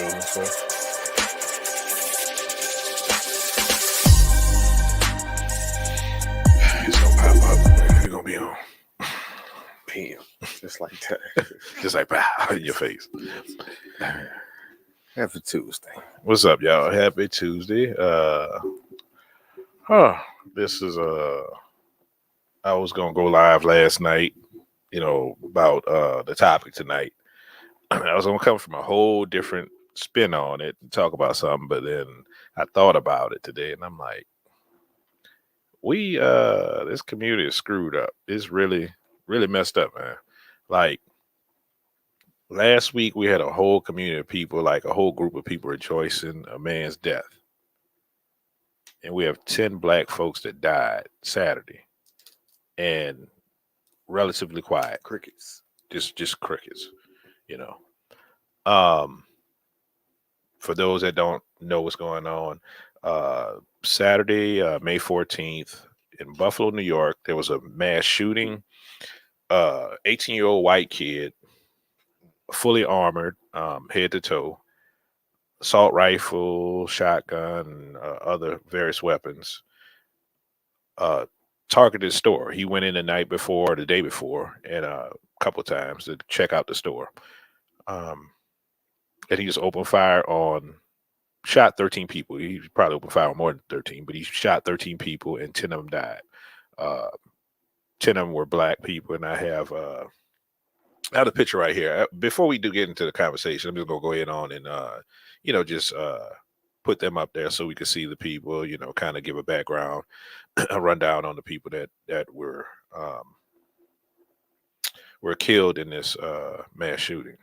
So. It's gonna pop up. It's gonna be on. Bam. Just like that. Just like pow in your face. Happy Tuesday. What's up, y'all? Happy Tuesday. Huh. This is I was gonna go live last night, about the topic tonight. I was gonna come from a whole different spin on it and talk about something, but then I thought about it today and I'm like, this community is screwed up. It's really, really messed up, man. Like last week we had a whole community of people, like a whole group of people rejoicing a man's death. And we have 10 black folks that died Saturday. And relatively quiet. Crickets. Just crickets, you know. Um for those that don't know what's going on, Saturday, May 14th, in Buffalo, New York, there was a mass shooting. 18-year-old white kid, fully armored, head to toe, assault rifle, shotgun, other various weapons, targeted store. He went in the night before, the day before, and a couple times to check out the store. And he just opened fire shot 13 people. He probably opened fire on more than 13, but he shot 13 people and 10 of them died. 10 of them were black people, and I have a picture right here. Before we do get into the conversation, I'm just gonna go ahead on and just put them up there so we can see the people, kind of give a background, a rundown on the people that were killed in this mass shooting.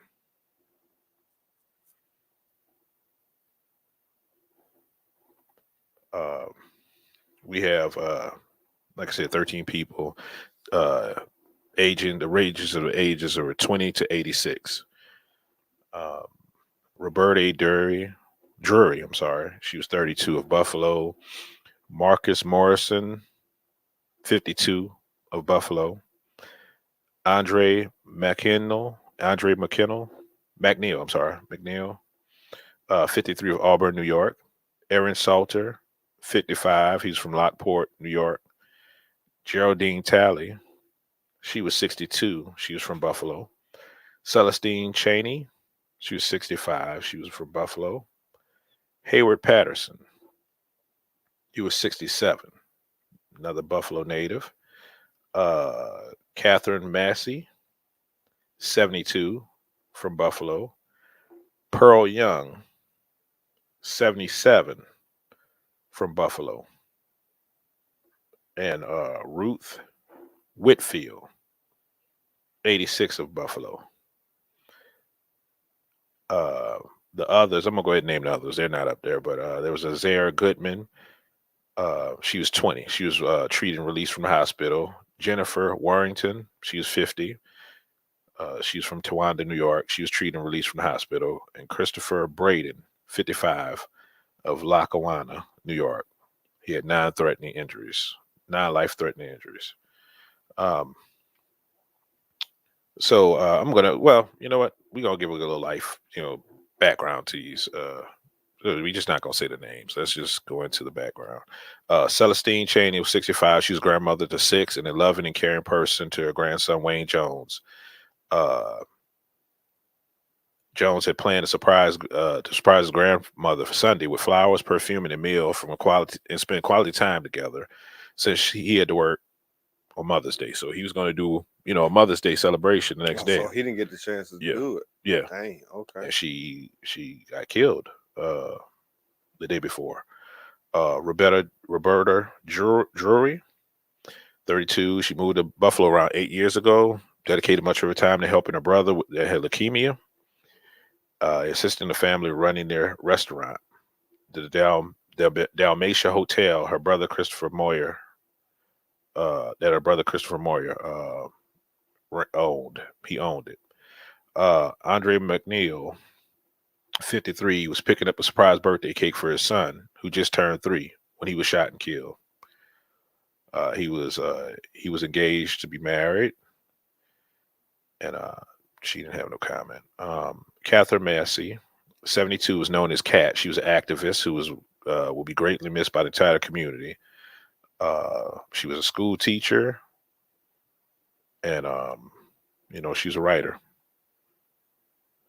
We have, like I said, 13 people, the ranges of ages are 20 to 86. Roberta Drury, I'm sorry, she was 32 of Buffalo. Marcus Morrison, 52 of Buffalo. Andre McNeil, McNeil, 53 of Auburn, New York. Aaron Salter, 55. He's from Lockport, New York. Geraldine Talley, she was 62. She was from Buffalo. Celestine Cheney, she was 65. She was from Buffalo. Hayward Patterson, he was 67. Another Buffalo native. Catherine Massey, 72, from Buffalo. Pearl Young, 77, from Buffalo. And Ruth Whitfield, 86, of Buffalo. The others, I'm gonna go ahead and name the others. They're not up there, but there was Azar Goodman. She was 20. She was treated and released from the hospital. Jennifer Warrington, she was 50. She's from Towanda, New York. She was treated and released from the hospital. And Christopher Braden, 55, of Lackawanna, New York. He had 9 life-threatening injuries. So I'm gonna, well, you know what? We're gonna give a little life, background to these. We're just not gonna say the names. Let's just go into the background. Celestine Cheney was 65. She was grandmother to 6 and a loving and caring person to her grandson Wayne Jones. Jones had planned to surprise his grandmother for Sunday with flowers, perfume, and a meal and spend quality time together, since he had to work on Mother's Day. So he was going to do, a Mother's Day celebration the next day. So he didn't get the chance to do it. Yeah. Dang. Okay. And she got killed the day before. Roberta Drury, 32. She moved to Buffalo around 8 years ago. Dedicated much of her time to helping her brother that had leukemia. Assisting the family running their restaurant, the Dalmatia Hotel. Her brother Christopher Moyer, owned. He owned it. Andre McNeil, 53, was picking up a surprise birthday cake for his son, who just turned 3, when he was shot and killed. He was engaged to be married, and she didn't have no comment. Catherine Massey, 72 was known as Kat. She was an activist who will be greatly missed by the entire community. She was a school teacher, and she was a writer,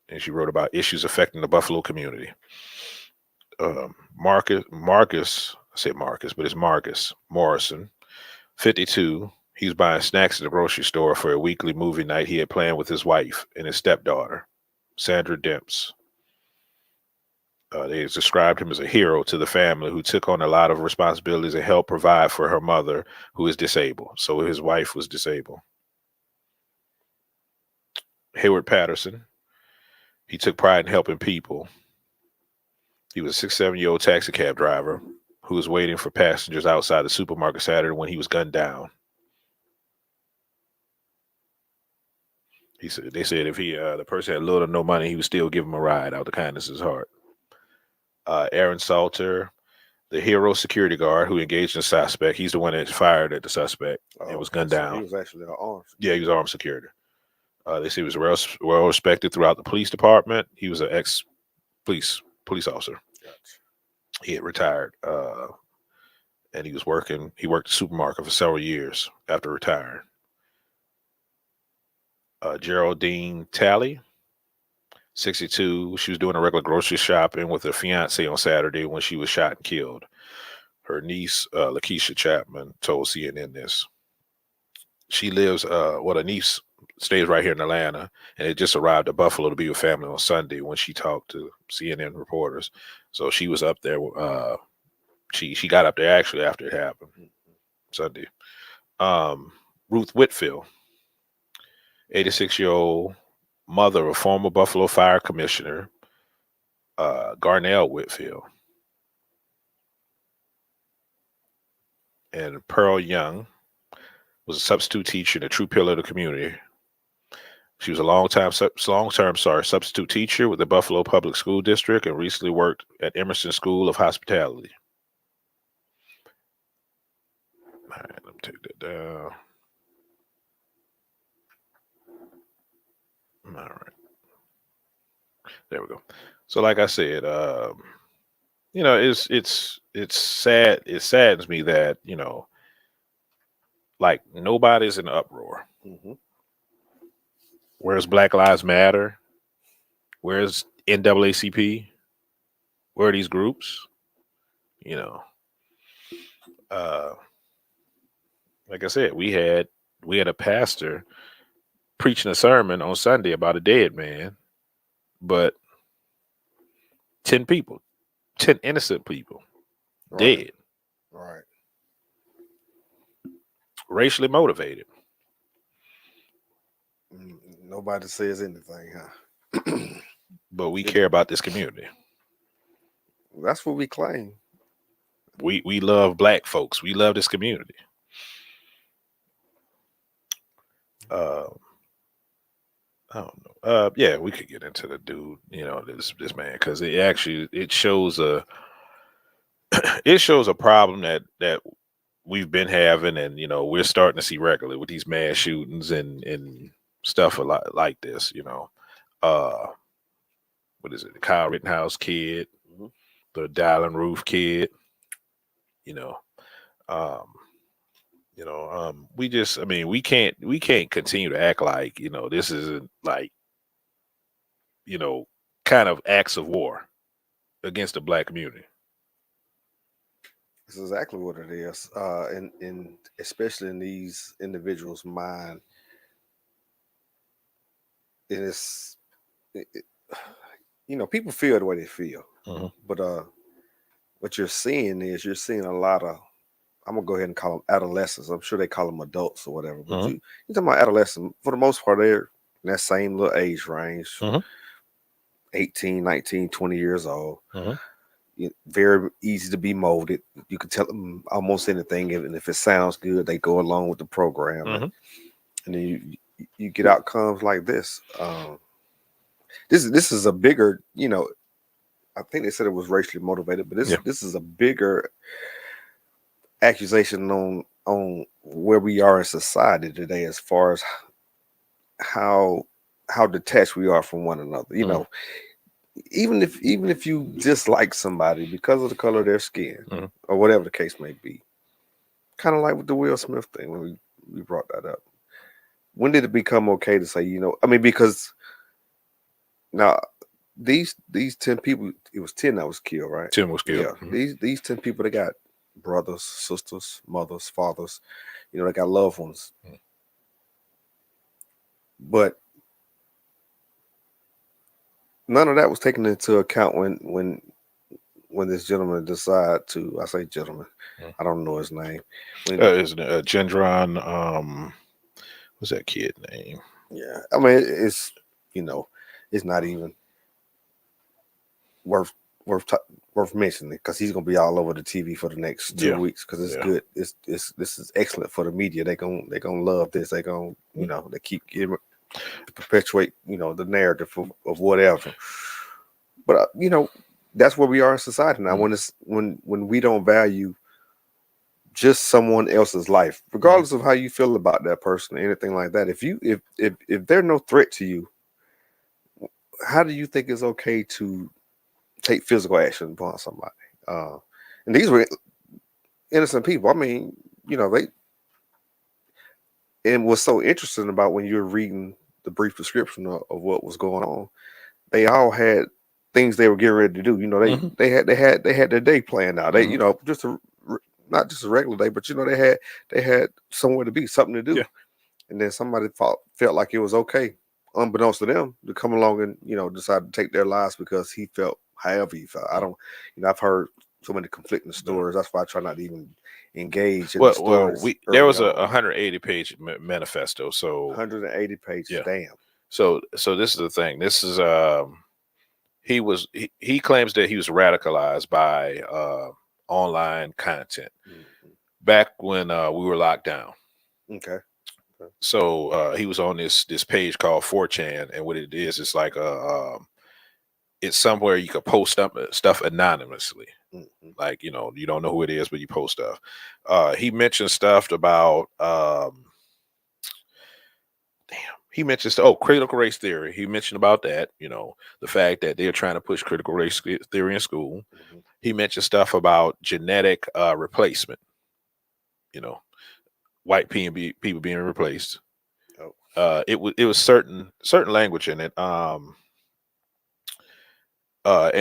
and she wrote about issues affecting the Buffalo community. Marcus, I say Marcus, but it's Marcus Morrison, 52. He's buying snacks at the grocery store for a weekly movie night he had planned with his wife and his stepdaughter, Sandra Demps. They described him as a hero to the family who took on a lot of responsibilities and helped provide for her mother, who is disabled. So his wife was disabled. Hayward Patterson, he took pride in helping people. He was a 67-year-old taxi cab driver who was waiting for passengers outside the supermarket Saturday when he was gunned down. They said if the person had little or no money, he would still give him a ride out of the kindness of his heart. Aaron Salter, the hero security guard who engaged in the suspect. He's the one that fired at the suspect and was gunned down. He was actually armed. Yeah, he was armed security. They say he was well respected throughout the police department. He was an ex police officer. Gotcha. He had retired, and he worked the supermarket for several years after retiring. Geraldine Talley, 62. She was doing a regular grocery shopping with her fiance on Saturday when she was shot and killed. Her niece, Lakeisha Chapman, told CNN this. She lives, her niece stays right here in Atlanta, and it just arrived to Buffalo to be with family on Sunday when she talked to CNN reporters. So she was up there. She got up there actually after it happened Sunday. Ruth Whitfield, 86-year-old mother of former Buffalo Fire Commissioner Garnell Whitfield, and Pearl Young was a substitute teacher and a true pillar of the community. She was a long-term substitute teacher with the Buffalo Public School District and recently worked at Emerson School of Hospitality. All right, let me take that down. All right. There we go. So like I said, it's sad. It saddens me that, like nobody's in uproar. Mm-hmm. Where's Black Lives Matter? Where's NAACP? Where are these groups? Like I said, we had a pastor preaching a sermon on Sunday about a dead man, but 10 innocent people dead. Right. Racially motivated. Nobody says anything, huh? But we care about this community. That's what we claim. We love black folks. We love this community. I don't know. Yeah, we could get into the dude, this man, because it shows a problem that we've been having, and we're starting to see regularly with these mass shootings and stuff a lot like this. What is it? The Kyle Rittenhouse kid, Mm-hmm. the Dylan Roof kid. We can't continue to act like this isn't like kind of acts of war against the black community. That's exactly what it is. And especially in these individuals' mind, people feel the way they feel. Mm-hmm. But what you're seeing a lot of, I'm gonna go ahead and call them adolescents. I'm sure they call them adults or whatever. But Mm-hmm. you're talking about adolescents. For the most part, they're in that same little age range, Mm-hmm. 18, 19, 20 years old. Mm-hmm. Very easy to be molded. You can tell them almost anything, and if it sounds good, they go along with the program. Mm-hmm. And then you get outcomes like this. This is a bigger, I think they said it was racially motivated, but this is a bigger accusation on where we are in society today, as far as how detached we are from one another. even if you dislike somebody because of the color of their skin Mhm. or whatever the case may be, kind of like with the Will Smith thing when we brought that up. When did it become okay to say, I mean, because now these 10 people, it was 10 that was killed, right? Tim was killed. Yeah, these 10 people, they got brothers, sisters, mothers, fathers, they got loved ones. Mhm. But none of that was taken into account when this gentleman decided to, I say gentleman, Mhm. I don't know his name. When Is Gendron? What's that kid name? Yeah, I mean, it's not even worth worth t- worth mentioning because he's gonna be all over the TV for the next 2 weeks because it's Yeah. good. This is excellent for the media. They gonna love this. They gonna they keep getting to perpetuate the narrative of whatever. But that's where we are in society now. When it's when we don't value just someone else's life, regardless of how you feel about that person or anything like that. If they're no threat to you, how do you think it's okay to take physical action upon somebody? Uh, and these were innocent people. I mean, they. And what's so interesting about when you're reading the brief description of what was going on, they all had things they were getting ready to do. Mhm. They had their day planned out. They Mhm. not just a regular day, but they had somewhere to be, something to do. Yeah. And then somebody felt like it was okay, unbeknownst to them, to come along and decide to take their lives because he felt however he felt. I don't, I've heard so many conflicting stories. That's why I try not to even engage in the Well, stories there early was a on. 180-page manifesto. So 180 pages. yeah. Damn. So this is the thing. This is he claims that he was radicalized by online content back when we were locked down. Okay. So he was on this page called 4chan, and what it is, it's like it's somewhere you could post stuff anonymously. Like, you don't know who it is, but you post stuff. He mentioned stuff about he mentions critical race theory. He mentioned about that, the fact that they're trying to push critical race theory in school. He mentioned stuff about genetic replacement, you know, white people being replaced. Oh. It was certain language in it. And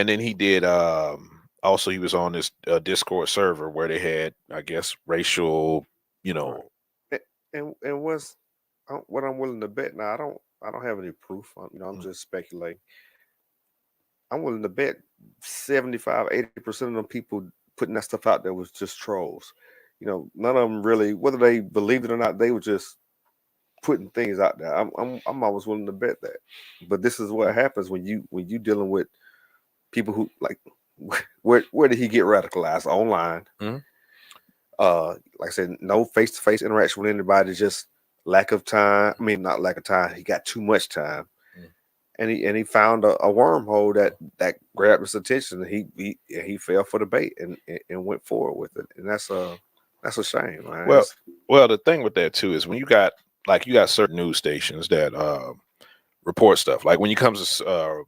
then he did also he was on this Discord server where they had, I guess, racial, you Right. know, And what I'm willing to bet now. I don't have any proof. I'm mm, just speculating. I'm willing to bet 75, 80% of them people putting that stuff out there was just trolls. None of them really, whether they believed it or not, they were just putting things out there. I'm always willing to bet that. But this is what happens when you dealing with people who like where did he get radicalized? Online. mhm. Like I said, no face to face interaction with anybody, just lack of time. I mean, not lack of time. He got too much time, Mm. and he found a wormhole that grabbed his attention. And he fell for the bait and went forward with it, and that's a shame, man. Well, the thing with that too is when you got certain news stations that report stuff. Like when it comes to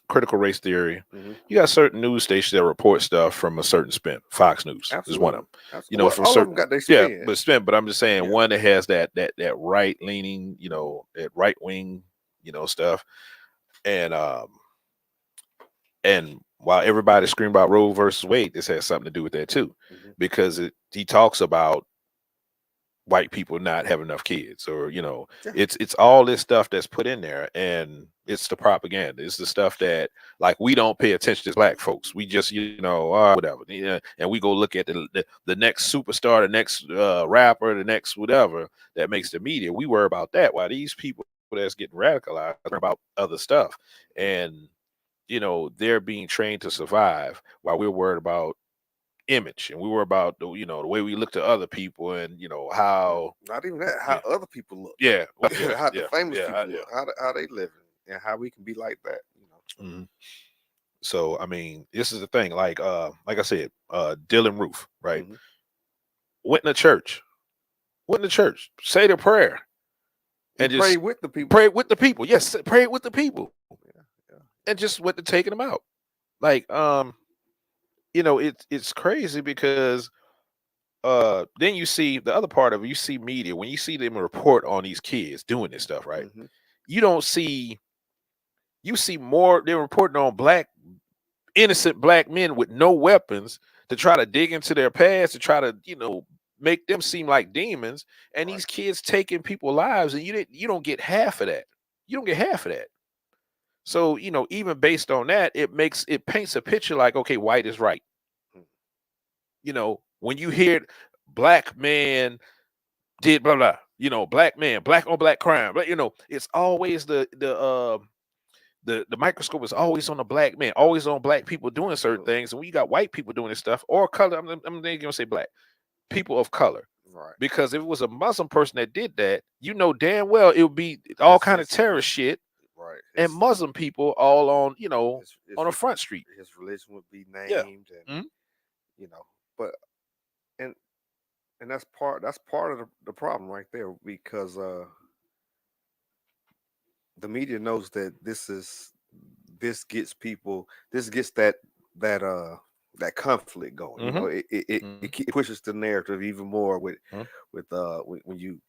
critical race theory, Mhm. you got certain news stations that report stuff from a certain spin. Fox News is one of Absolutely, them. absolutely. Well, From all of certain, them got their yeah, spin. but spin. But I'm just saying Yeah. one that has that right leaning, that right wing, stuff, and while everybody's screaming about Roe versus Wade, this has something to do with that too, Mhm. because he talks about white people not have enough kids, or Yeah. it's all this stuff that's put in there, and it's the propaganda. It's the stuff that, like, we don't pay attention to black folks. We just whatever, and we go look at the next superstar, the next rapper, the next whatever that makes the media. We worry about that, while these people that's getting radicalized worry about other stuff. And they're being trained to survive while we're worried about image, and we were about the way we look to other people, and how Not even that. How yeah other people look. yeah How the yeah famous yeah people yeah. look. How they living, and how we can be like that. Mhm. So I mean, this is the thing, like I said, Dylan Roof, right, Mhm. went in the church, say the prayer, And and pray just with the people. pray with the people. Yes, pray with the people. Yeah, yeah. and just went to taking them out. Like, it's crazy because then you see the other part of it, you see media, when you see them report on these kids doing this stuff, right? Mm-hmm. You don't see you see more, they're reporting on innocent black men with no weapons to try to dig into their past, to try to, make them seem like demons, and Right. these kids taking people's lives, and you don't get half of that. You don't get half of that. So, even based on that, it paints a picture like, okay, white is right. Mm. When you hear black man did blah blah, black man, black on black crime, but it's always the microscope is always on the black man, always on black people doing certain things. And when you got white people doing this stuff, or color, I'm gonna say black people of color, Right. because if it was a Muslim person that did that, damn well it would be all His kind of his terrorist shit, right. and Muslim people all on His on a front street. his religion would be Yeah. named, and Mhm. you know, but and that's part of the problem right there, because the media knows that this gets that conflict going. Mhm. It pushes the narrative even more Mhm. when you,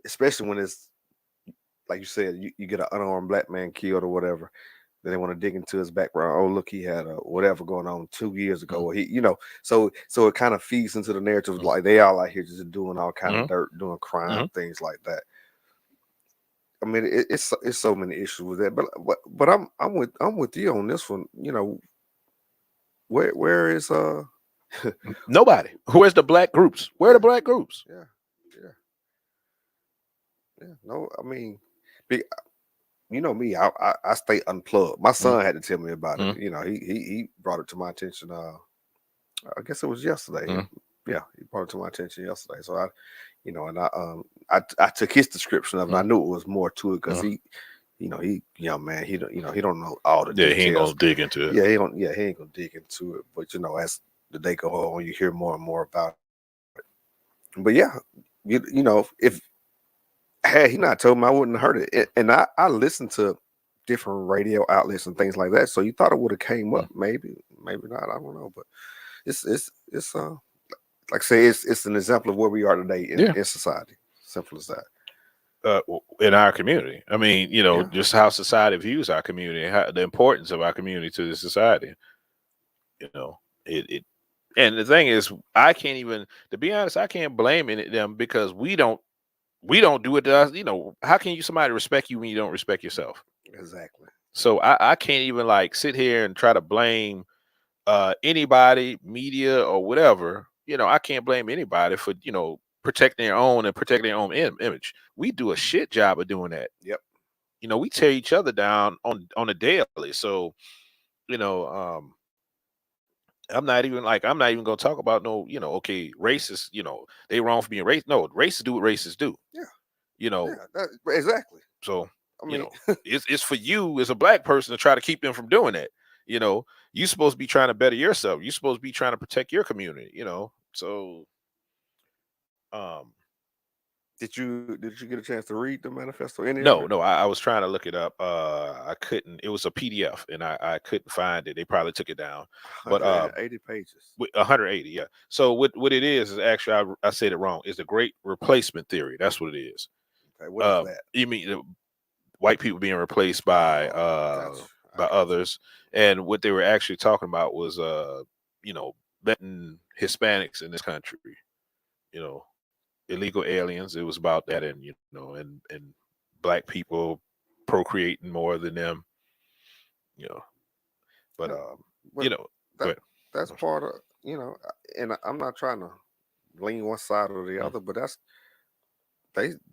especially when it's like you said, you get an unarmed black man killed or whatever. Then they want to dig into his background. Oh, look, he had a whatever going on 2 years ago. Mhm. Or so it kind of feeds into the narrative, Mhm. like they all out here just doing all kind of Mhm. dirt, doing crime, Mhm. things like that. I mean, it's so many issues with that. But I'm with you on this one. Where is Nobody. Where's the black groups? Where are the yeah, black groups? yeah, yeah, yeah. No, I mean, be, me, I stay unplugged. My Mhm. son had to tell me about it. Mhm. He brought it to my attention. I guess it was yesterday. Mhm. Yeah, he brought it to my attention yesterday. So and I took his description of it. I Mhm. knew it was more to it because Mhm. he young man. He don't know all the Yeah, he ain't details. gonna dig into it. Yeah, he ain't gonna dig into it. But as the day go on, you hear more and more about it. But yeah, if had he not told me, I wouldn't have heard it. And I listened to different radio outlets and things like that. So you thought it would have came up, Mhm. maybe not. I don't know, but it's like I say, it's an example of where we are today Yeah. in society. Simple as that. In our community. I mean, Yeah, just how society views our community, how, the importance of our community to the society. You know, it. And the thing is, I can't even, to be honest, I can't blame them because we don't do it to us. How can somebody respect you when you don't respect yourself? exactly. So I can't even like sit here and try to blame anybody, media or whatever. I can't blame anybody for protecting their own and protecting their own image. We do a shit job of doing that. Yep. We tear each other down on a daily. So you know, I'm not even gonna talk about no, okay, racists, they wrong for being racist. No, racists do what racists do, Yeah. you know. Yeah. Exactly. So, I you mean, know, it's for you as a black person to try to keep them from doing that. You know, you're supposed to be trying to better yourself. You're supposed to be trying to protect your community. So um did you get a chance to read the manifesto? Any of it? no, no, I was trying to look it up. I couldn't, it was a PDF and I couldn't find it. They probably took it down. But 180 pages. 180, yeah. So what it is actually, I said it wrong. It's the great replacement theory. That's what it is. Okay, what is that? You mean white people being replaced Oh, got you. I by got you. others, and what they were actually talking about was you know letting Hispanics in this country, you know illegal aliens. It was about that, and and black people procreating more than them, you know but Yeah, you but know go that ahead. that's part of and I'm not trying to lean one side or the Mm. other, but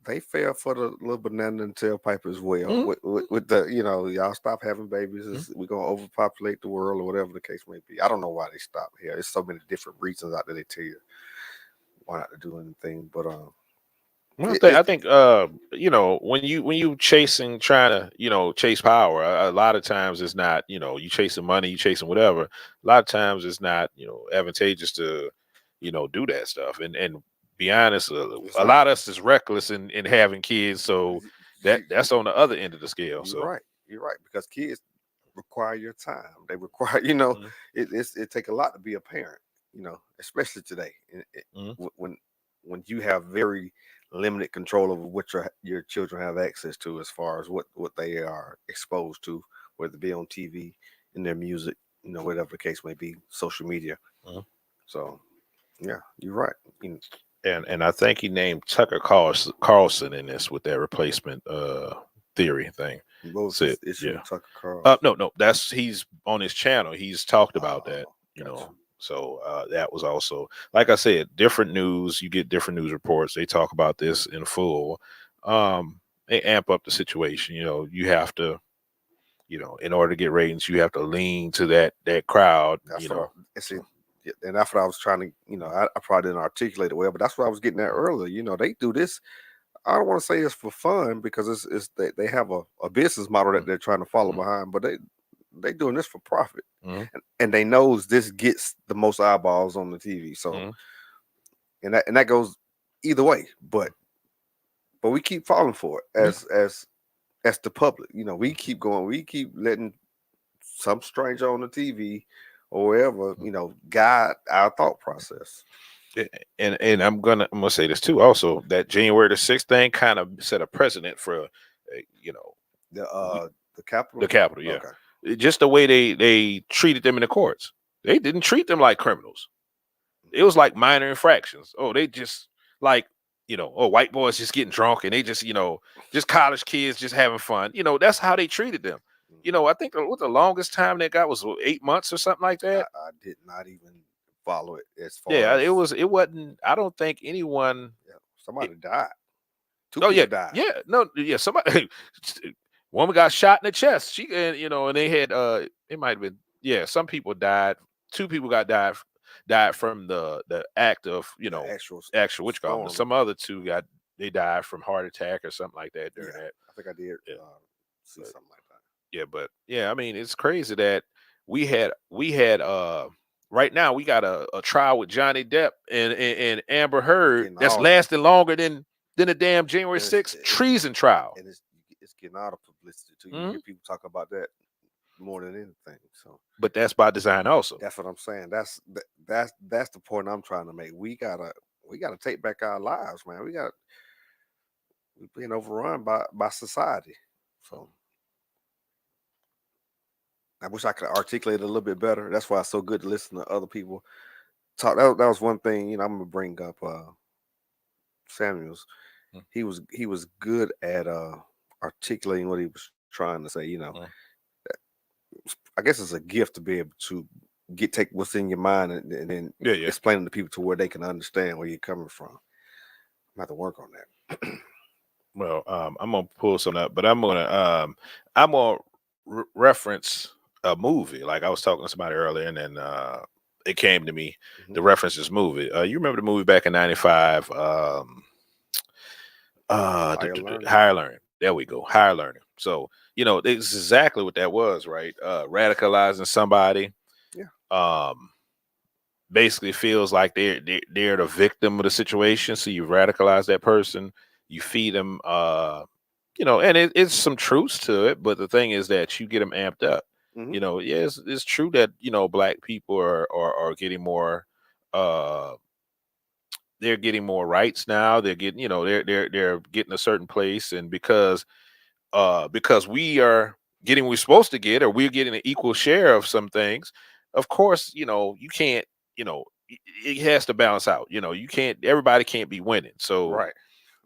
they fell for the little banana and tailpipe as well. Mhm. With the y'all stop having babies. Mhm. We're gonna overpopulate the world or whatever the case may be. I don't know why they stopped here. There's so many different reasons out there they tell you why not to do anything, but Well, it, I it's think when you chasing, trying to chase power, a lot of times it's not, you chasing money, you chasing whatever. A lot of times it's not advantageous to do that stuff. And be honest, it's a not. lot of us is reckless in having kids, so You, that's on the other end of the scale. you're So right. You're right because kids. require your time. They require, Mhm, it take a lot to be a parent, especially today. mhm, When you have very limited control over what your children have access to as far as what they are exposed to, whether it be on TV, in their music, whatever the case may be, social media. mhm. So yeah, you're right. And I think he named Tucker Carlson in this with that replacement theory thing. What was Said, his issue yeah. with Tucker Carlson? No, that's he's on his channel. He's talked about that, Oh, you gotcha. know. So that was also, like I said, different news. You get different news reports. They talk about this in full. They amp up the situation. You have to, in order to get ratings, you have to lean to that crowd. That's what I see. So Yeah, and that's what I was trying to, I probably didn't articulate it well, but that's what I was getting at earlier. They do this. I don't want to say it's for fun because it's they have a business model that they're trying to follow mhm, behind, but they doing this for profit, mhm, and they knows this gets the most eyeballs on the TV. So mhm, and that goes either way, but we keep falling for it yeah. as the public. We keep going, we keep letting some stranger on the TV or wherever, guide our thought process. And I'm gonna say this too. Also, that January the 6th thing kind of set a precedent for, you know, The we, uh the capital. the Capitol. Yeah, Okay. just the way they treated them in the courts. They didn't treat them like criminals. It was like minor infractions. Oh, they just like, white boys just getting drunk and they just, just college kids just having fun. That's how they treated them. Mhm. I think what the longest time they got was 8 months or something like that. I did not even follow it as far Yeah, as, it wasn't. I don't think anyone. yeah, somebody died. Two Oh yeah, people died. yeah, no, yeah. Somebody, woman got shot in the chest. She, and they had, it might have been, yeah. Some people died. Two people died from the act of, The actual actual what you call them. storm. Some other two they died from heart attack or something like that during Yeah, that. I think I did Yeah, see but something like that. but yeah. I mean, it's crazy that we had right now we got a trial with Johnny Depp and Amber Heard Getting that's all lasting longer than the damn January and it's 6th treason trial. and it's getting out of publicity too. You hear Mhm. people talk about that more than anything. So But that's by design also. that's what I'm saying. That's the point I'm trying to make. We gotta take back our lives, man. We're being overrun by society. So I wish I could articulate it a little bit better. That's why it's so good to listen to other people talk. That was one thing. I'm gonna bring up Samuels. Mm, He was good at articulating what he was trying to say. mm. I guess it's a gift to be able to take what's in your mind and then Yeah, yeah. explain it to people to where they can understand where you're coming from. I have to work on that. Well, I'm gonna pull something up, but I'm gonna reference a movie. Like I was talking to somebody earlier, and then it came to me Mhm. to reference this movie. You remember the movie back in '95? Higher learning. Higher learning. There we go. Higher learning. So it's exactly what that was, right? Radicalizing somebody. Yeah. Um, basically feels like they're the victim of the situation. So you radicalize that person, you feed them, and it's some truths to it. But the thing is that you get them amped up. Hmm. Yeah, it's true that black people are getting more. Uh, they're getting more rights now. They're getting, they're getting a certain place, and because we are getting what we're supposed to get, or we're getting an equal share of some things, of course, you can't, it has to balance out. You can't, everybody can't be winning. So, Right.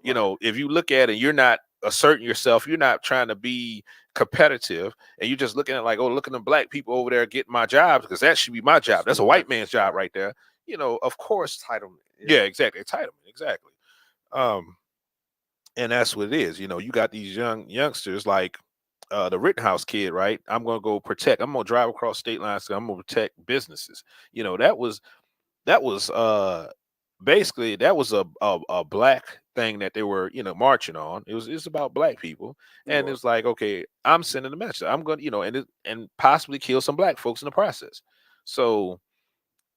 Right. if you look at it, you're not asserting yourself, you're not trying to be competitive, and you're just looking at like, oh, look at the black people over there getting my jobs because that should be my job. That's a white man's job Right. right there. Of course, Entitlement. Yeah. yeah, exactly. Entitlement, exactly. Um, and that's what it is. You got these youngsters like the Rittenhouse kid, right? I'm gonna go protect. I'm gonna drive across state lines. I'm gonna protect businesses. That was basically that was a black thing that they were marching on. It's about black people, It and was. it's like, okay, I'm sending a message. I'm gonna and possibly kill some black folks in the process. So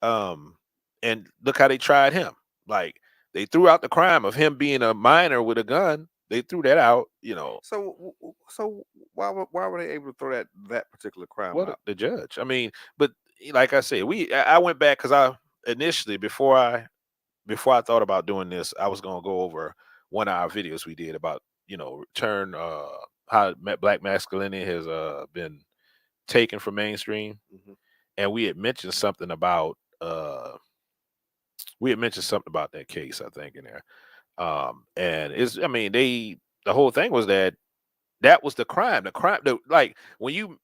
um, and look how they tried him. Like they threw out the crime of him being a minor with a gun. they threw that out. So why were they able to throw that particular crime What out? the judge? I mean, but like I said, I went back because I initially before I thought about doing this, I was gonna go over one of our videos we did about return how black masculinity has been taken from mainstream, Mhm. and we had mentioned something about that case, I think, in there. And I mean, the whole thing was that was the crime. The crime, like when you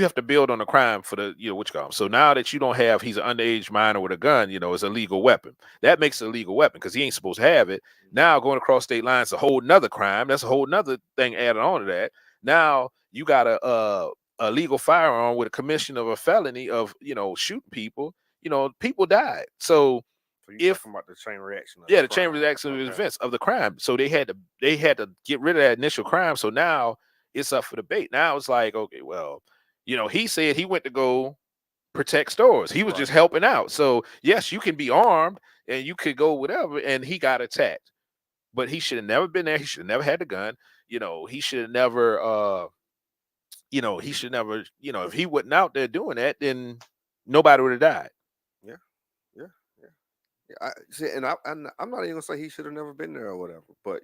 have to build on the crime for the what you call 'em. So now that you don't have, he's an underage minor with a gun, it's a legal weapon. That makes it a legal weapon because he ain't supposed to have it. Now going across state lines is a whole nother crime. That's a whole nother thing added on to that. Now you got a legal firearm with a commission of a felony of shooting people. People died. So So you if talking about the chain reaction of the yeah, the chain crime? reaction of Okay. events of the crime. So they had to get rid of that initial crime. So now it's up for debate. Now it's like, okay, well, he said he went to go protect stores. He was Right. just helping out. So yes, you can be armed and you could go whatever. And he got attacked, but he should have never been there. He should have never had the gun. He should have never. He should never. If he wasn't out there doing that, then nobody would have died. Yeah. Yeah. Yeah. Yeah, I see, and I'm not even gonna say he should have never been there or whatever. But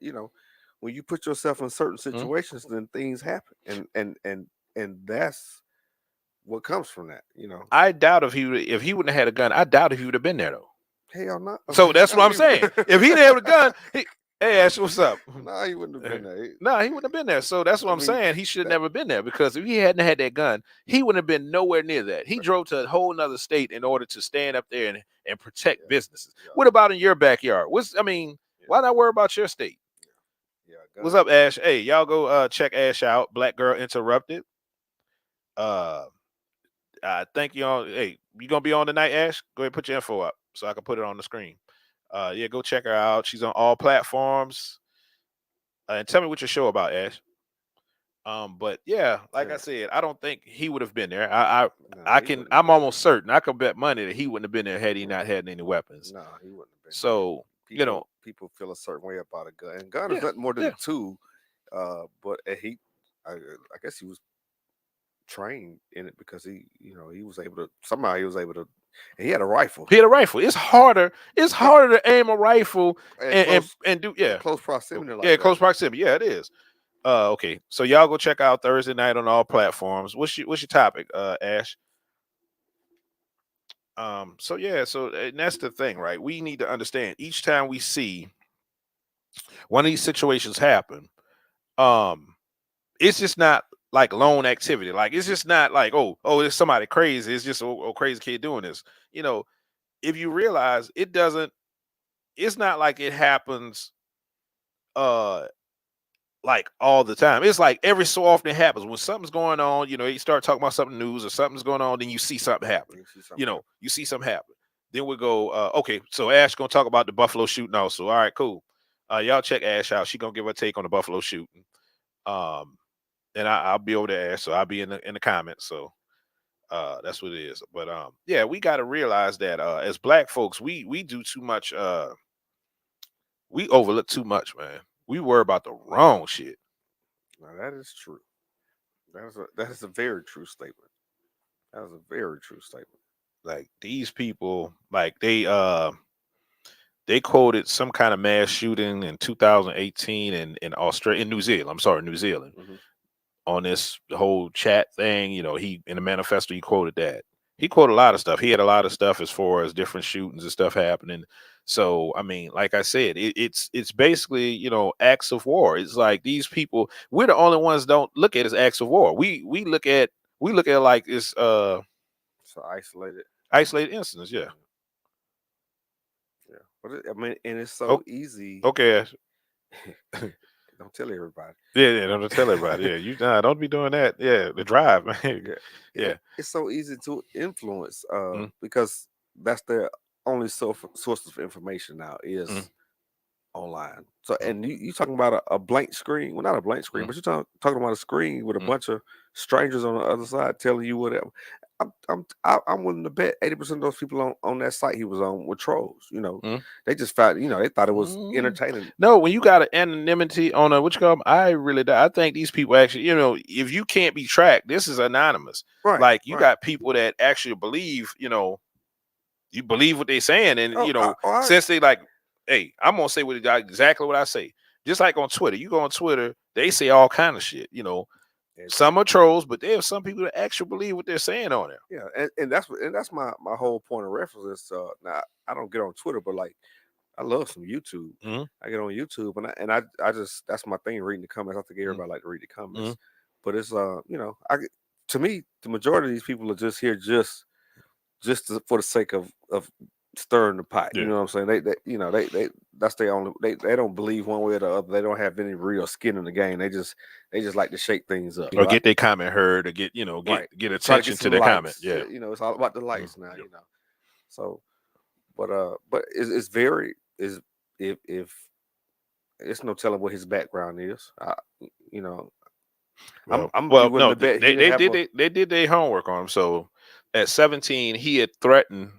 when you put yourself in certain Mhm. situations, then things happen, and that's what comes from that. I doubt if he wouldn't have had a gun. I doubt if he would have been there though. Hell, not. So that's what Hell, I'm saying. If he didn't have a gun, hey Ash, what's up? no, he wouldn't have been there. No, he wouldn't have been there. So that's what I I'm mean, saying. He should have that, never been there because if he hadn't had that gun, he wouldn't have been nowhere near that. He drove to a whole nother state in order to stand up there and protect businesses. yeah, What about in your backyard? Why not worry about your state? yeah, What's gun. up, Ash? Hey, y'all go check Ash out. Black Girl Interrupted. Uh I think you on. Hey, you gonna be on tonight, Ash? Go ahead and put your info up so I can put it on the screen. Yeah, go check her out. She's on all platforms. And tell me what your show about, Ash. But yeah, like I Yeah, said, I don't think he would have been there. I nah, he wouldn't have I'm been almost certain. I can bet money that he wouldn't have been there had he not had any weapons. there. Nah, he wouldn't have been there. So People feel a certain way about a gun. And gun is yeah, nothing more than yeah. a tool. But I guess he was trained in it because he was able to somehow he was able to. And he had a rifle He had a rifle. It's harder. It's harder to aim a rifle at and do close proximity yeah, like that. close proximity. Yeah, it is. Okay. So y'all go check out Thursday night on all platforms. What's your topic, Ash? So yeah, and that's the thing, right? We need to understand each time we see one of these situations happen, um, it's just not like lone activity. Like it's just not like, there's somebody crazy. It's just crazy kid doing this. You know, if you realize it's not like it happens uh like all the time. It's like every so often it happens when something's going on. You start talking about something news or something's going on, then you see something happen. You see something. You see something happen. Then we go, okay, so Ash gonna talk about the Buffalo shooting also. All right, cool. Y'all check Ash out. She gonna give her take on the Buffalo shooting. And I'll be over there, Ash. So I'll be in the comments. So that's what it is. But yeah, we got to realize that as Black folks, we do too much. We overlook too much, man. We worry about the wrong shit. Now that is true. That is a very true statement. That is a very true statement. Like these people, like they quoted some kind of mass shooting in 2018 in Australia, in New Zealand. I'm sorry, New Zealand. Mm-hmm. On this whole chat thing, he in the manifesto he quoted that. He quoted a lot of stuff. He had a lot of stuff as far as different shootings and stuff happening. So I mean, like I said, it's basically acts of war. It's like these people, we're the only ones don't look at it as acts of war. We look at like it's So isolated. isolated incidents. Yeah. Yeah. But I mean, and it's so Oh, easy. okay. Don't tell everybody. Yeah, don't tell everybody. Yeah, don't be doing that. Yeah, the drive, man. Yeah. It's so easy to influence Mm. because that's their only source of information now is Mm. online. So, and you talking about a blank screen? Well, not a blank screen, but you're talking about a screen with a bunch of strangers on the other side telling you whatever. I'm willing to bet 80% of those people on that site he was on were trolls. They just found, they thought it was entertaining. No, when you got an anonymity on a what you call 'em, I think these people actually, if you can't be tracked, this is anonymous. Right. Like you got people that actually believe, you believe what they're saying, and since they like, hey, I'm gonna say exactly what I say. Just like on Twitter, you go on Twitter, they say all kind of shit. Some are trolls, but there are some people that actually believe what they're saying on there. Yeah, and that's my whole point of reference is now I don't get on Twitter, but like I love some YouTube. I get on YouTube and I just that's my thing, reading the comments. I think everybody like to read the comments, but it's to me the majority of these people are just here just for the sake of stirring the pot. Yeah. You know what I'm saying? They that's their only. They don't believe one way or the other. They don't have any real skin in the game. They just like to shake things up or get their comment heard, or get get attention to their comment. Yeah, it's all about the likes now. So, but it's very is if it's no telling what his background is. I'm willing to bet they did their homework on him. So at 17, he had threatened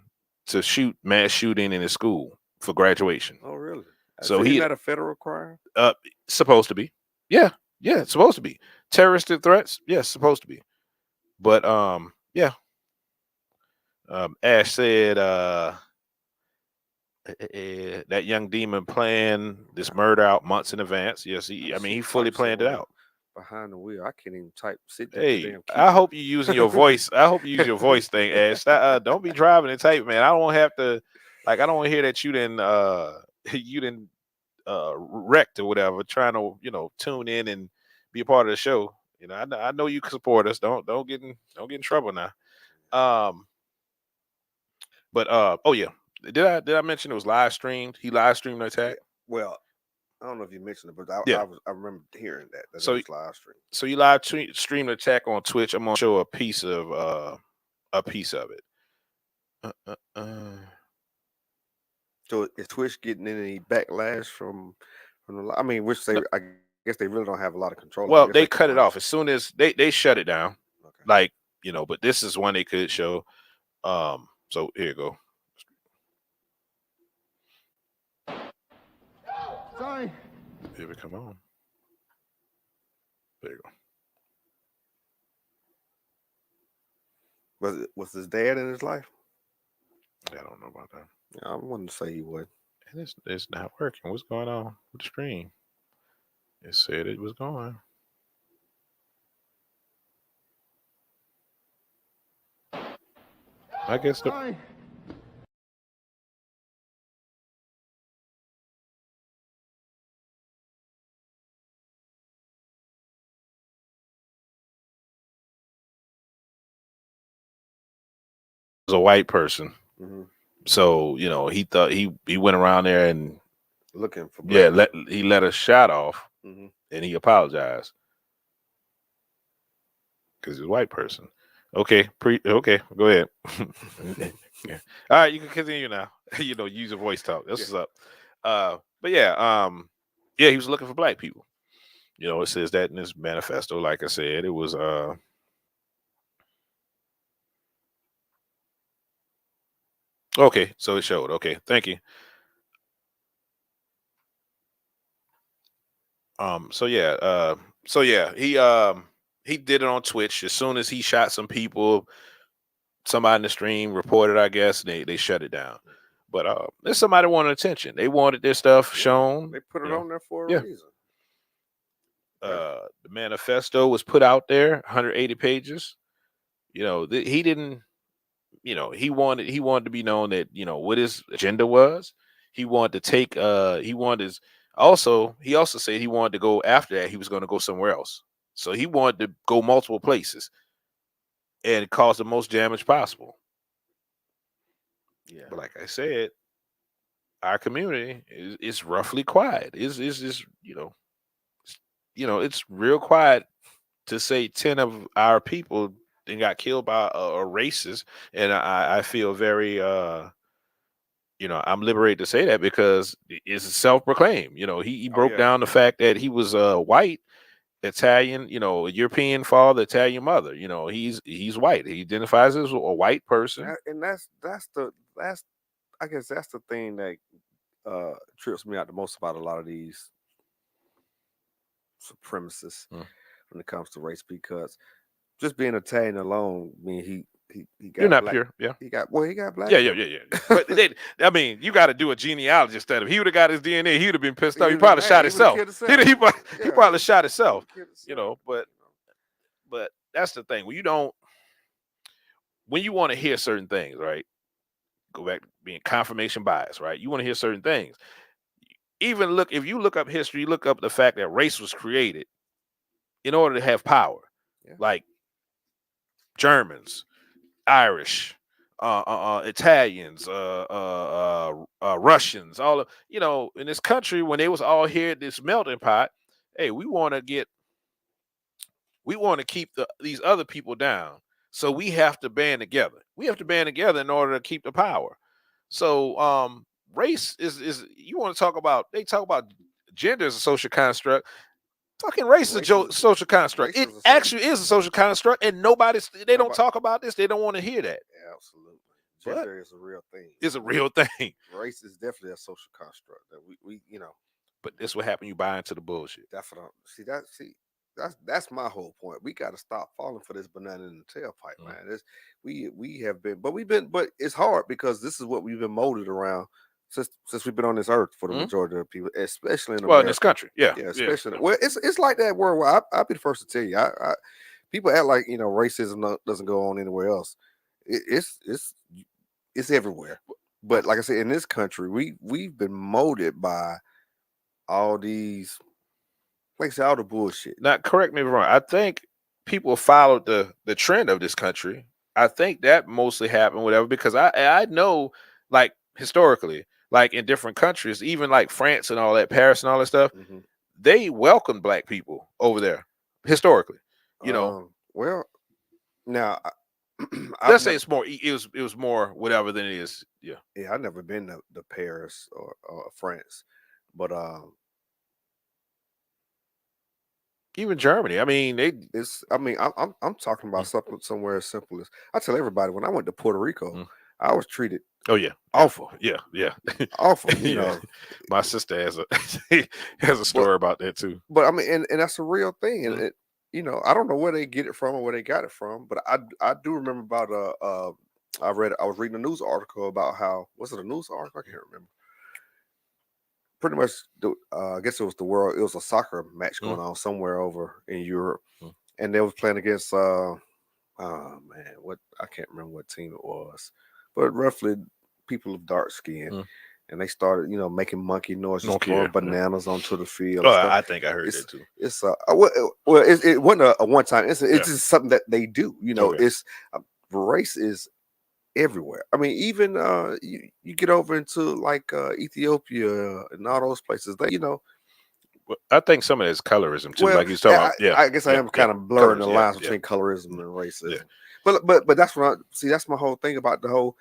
to shoot mass shooting in his school for graduation. Oh, really? So isn't that a federal crime? Supposed to be. Yeah, it's supposed to be. Terroristic threats, yes, supposed to be. But yeah. Ash said that young demon planned this murder out months in advance. Yes, he fully planned it out. Behind the wheel, I can't even type. Hey, I hope you're using your voice. I hope you use your voice thing, Ash. Don't be driving and type, man. I don't have to. I don't want to hear that you didn't wrecked or whatever, trying to tune in and be a part of the show. I know you can support us. Don't get in trouble now. But oh yeah, did I mention it was live streamed? He live streamed the attack. Well, I don't know if you mentioned it, but I remember hearing that so, it was live stream. So you live streamed the attack on Twitch. I'm gonna show a piece of it. So is Twitch getting any backlash from the? I mean, I guess they really don't have a lot of control. Well, they cut it off as soon as they shut it down. Okay. Like but this is one they could show. So here you go. Sorry. Here we come on. There you go. Was his dad in his life? I don't know about that. Yeah, I wanted to say he would. And it's not working. What's going on with the screen? It said it was going. I guess Sorry. was a white person. Mm-hmm. So, he thought he went around there and looking for he let a shot off, and he apologized because he's a white person. Okay, go ahead. Yeah. All right, you can continue now. Use your voice talk. This is up. But yeah, he was looking for black people. It says that in his manifesto. Like I said, it was okay, so it showed. Okay, thank you. He did it on Twitch. As soon as he shot some people, somebody in the stream reported, I guess, they shut it down. But there's somebody wanted attention. They wanted their stuff shown. They put it on there for a reason. The manifesto was put out there, 180 pages. He didn't. He wanted to be known that what his agenda was. He wanted to take. He also said he wanted to go after that. He was going to go somewhere else. So he wanted to go multiple places and cause the most damage possible. Yeah. But like I said, our community is roughly quiet. It's it's real quiet to say 10 of our people got killed by a racist, and I feel very I'm liberated to say that because it's self-proclaimed. He Oh broke yeah. down the fact that he was white, Italian, European father, Italian mother. He's white. He identifies as a white person. And that's I guess that's the thing that trips me out the most about a lot of these supremacists Mm. when it comes to race, because just being Italian alone, I mean he You're got not black. pure, yeah. He got Yeah, black yeah, in yeah, him. yeah. But you got to do a genealogy instead of he would have got his DNA. He would have been pissed off. He He would probably have shot himself. killed himself. He Yeah, probably shot he would himself. have killed himself. But You know. that's the thing. When you want to hear certain things, right? Go back to being confirmation bias, right? You want to hear certain things. Even if you look up history, you look up the fact that race was created in order to have power, Yeah. like Germans, Irish, Italians, Russians, all of in this country when they was all here at this melting pot. Hey, we want to keep these other people down, so we have to band together. We have to band together in order to keep the power. So, race is you want to talk about? They talk about gender as a social construct. Fucking race is a social construct. It actually is a social construct, and they don't talk about this. They don't want to hear that. Absolutely. But Gender is a real thing. it's a real thing. Race is definitely a social construct that we But this what happened. You buy into the bullshit. That's what that's my whole point. We got to stop falling for this banana in the tailpipe, man. We have been, but it's hard because this is what we've been molded around since we've been on this earth for the majority of people, especially in America. In this country, yeah, especially. Well, it's like that worldwide. I'll be the first to tell you. People act like racism doesn't go on anywhere else. It's everywhere. But like I said, in this country, we've been molded by all these, like I said, all the bullshit. Now, correct me if I'm wrong. I think people followed the trend of this country. I think that mostly happened, whatever, because I know, like historically, like in different countries, even like France and all that, Paris and all that stuff, they welcomed black people over there historically. Well, now let's say it's more. It was more whatever than it is. Yeah. Yeah, I've never been to Paris or France, but even Germany. I mean, I'm talking about something somewhere as simple as I tell everybody when I went to Puerto Rico, I was treated awful. Yeah. Awful. You know, my sister has a story about that too. But I mean, and that's a real thing, and I don't know where they get it from or where they got it from, but I do remember about I was reading a news article about how, was it a news article? I can't remember. Pretty much, I guess it was a soccer match going on somewhere over in Europe, and they was playing against oh man, I can't remember what team it was, but roughly people of dark skin. And they started, making monkey noises, throwing bananas onto the field. I think I heard that too. It's it wasn't a one time. It's just something that they do. It's race is everywhere. I mean, even you get over into like Ethiopia and all those places. Well, I think some of it's colorism too. Like he's talking about. Yeah, I guess I am kind of blurring the lines between colorism and racism. But that's what that's my whole thing about the whole.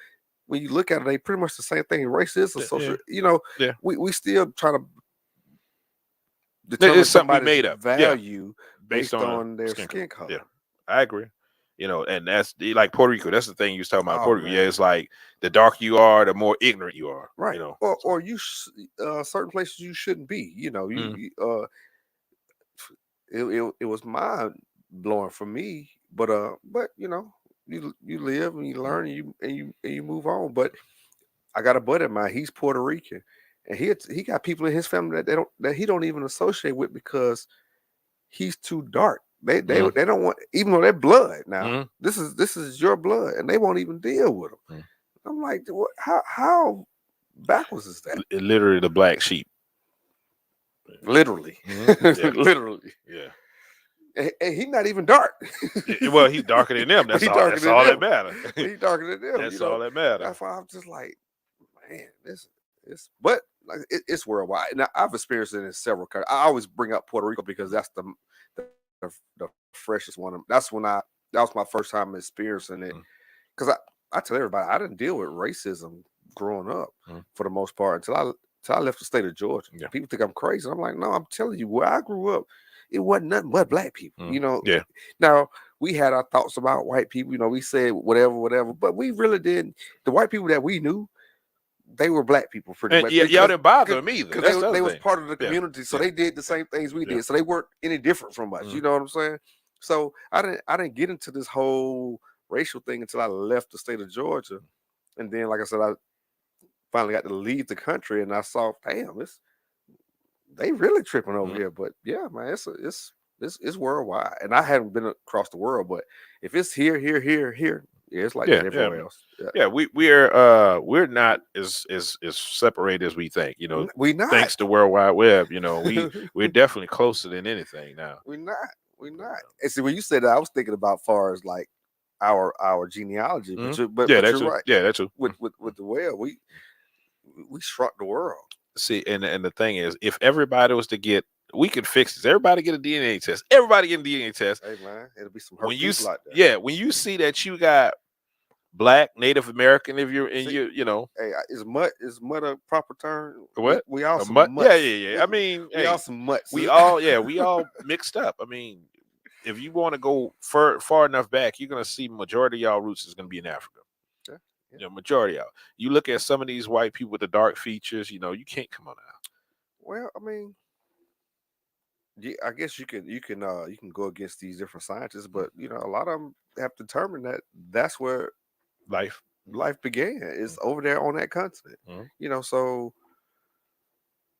When you look at it, they pretty much the same thing. Race is a social. We still try to determine somebody's made up value based on their skin color. Yeah, I agree. And that's like Puerto Rico. That's the thing you was talking about. Puerto Rico. Yeah, it's like the darker you are, the more ignorant you are. Right. Or you certain places you shouldn't be. It was mind blowing for me, but you live and you learn and you move on. But I got a buddy of mine. He's Puerto Rican, and he got people in his family that he don't even associate with because he's too dark. They don't want, even though they're blood. Now this is your blood, and they won't even deal with them. I'm like, how backwards is that? Literally the black sheep. Literally, literally. Yeah. And he's not even dark. Well, he's darker than them. That's all that matters. He's darker than them. That's all that matters. That's why I'm just like, man, but like it's worldwide. Now I've experienced it in several countries. I always bring up Puerto Rico because that's the freshest one. That was my first time experiencing it. Because I tell everybody I didn't deal with racism growing up Mhm. for the most part until I left the state of Georgia. Yeah. People think I'm crazy. I'm like, no, I'm telling you, where I grew up, it wasn't nothing but black people. Mhm. Yeah. Now we had our thoughts about white people. We said whatever, but we really didn't. The white people that we knew, they were black people pretty And much. y'all didn't bother them either. Because That's the they other was thing. part of the Yeah. community, so Yeah. they did the same things we Yeah. did. So they weren't any different from us. You know what I'm saying? So I didn't get into this whole racial thing until I left the state of Georgia, and then, like I said, I finally got to leave the country, and I saw, damn, they really tripping over here. But yeah, man, it's worldwide, and I haven't been across the world, but if it's here, yeah, it's like that everywhere else. Yeah, we're not as separated as we think. We not. Thanks to World Wide Web, we're definitely closer than anything now. We're not. And see, when you said that, I was thinking about far as like our genealogy, but you're right. Yeah, that's true. With the whale, we shrunk the world. See, and the thing is, if everybody was to get, we could fix this. Everybody get a DNA test. Everybody get a DNA test. Hey man, it'll be some hurt When you people out there. yeah, when you see that you got Black, Native American, if you're in hey, is mud a proper term? What? We all some mutts. mutts. Yeah. I mean, we all some mutts. We all mixed up. I mean, if you want to go far enough back, you're gonna see majority of y'all roots is gonna be in Africa. Yeah. Majority of y'all. You look at some of these white people with the dark features, you can't come on out. Well, I mean, yeah, I guess you can go against these different scientists, but a lot of them have determined that that's where life began. Is over there on that continent. So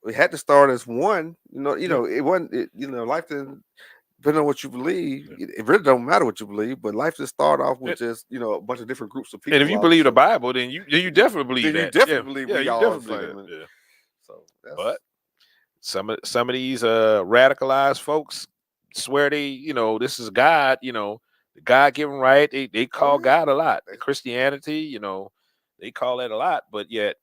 we had to start as one. It wasn't. Life didn't. Depending on what you believe, it really don't matter what you believe. But life just started off with just a bunch of different groups of people. And if you believe the Bible, then you definitely believe that. You definitely believe we all the same. Yeah. So, but some of these radicalized folks swear this is God. The God given right. They call God a lot. Christianity, they call that a lot. But yet,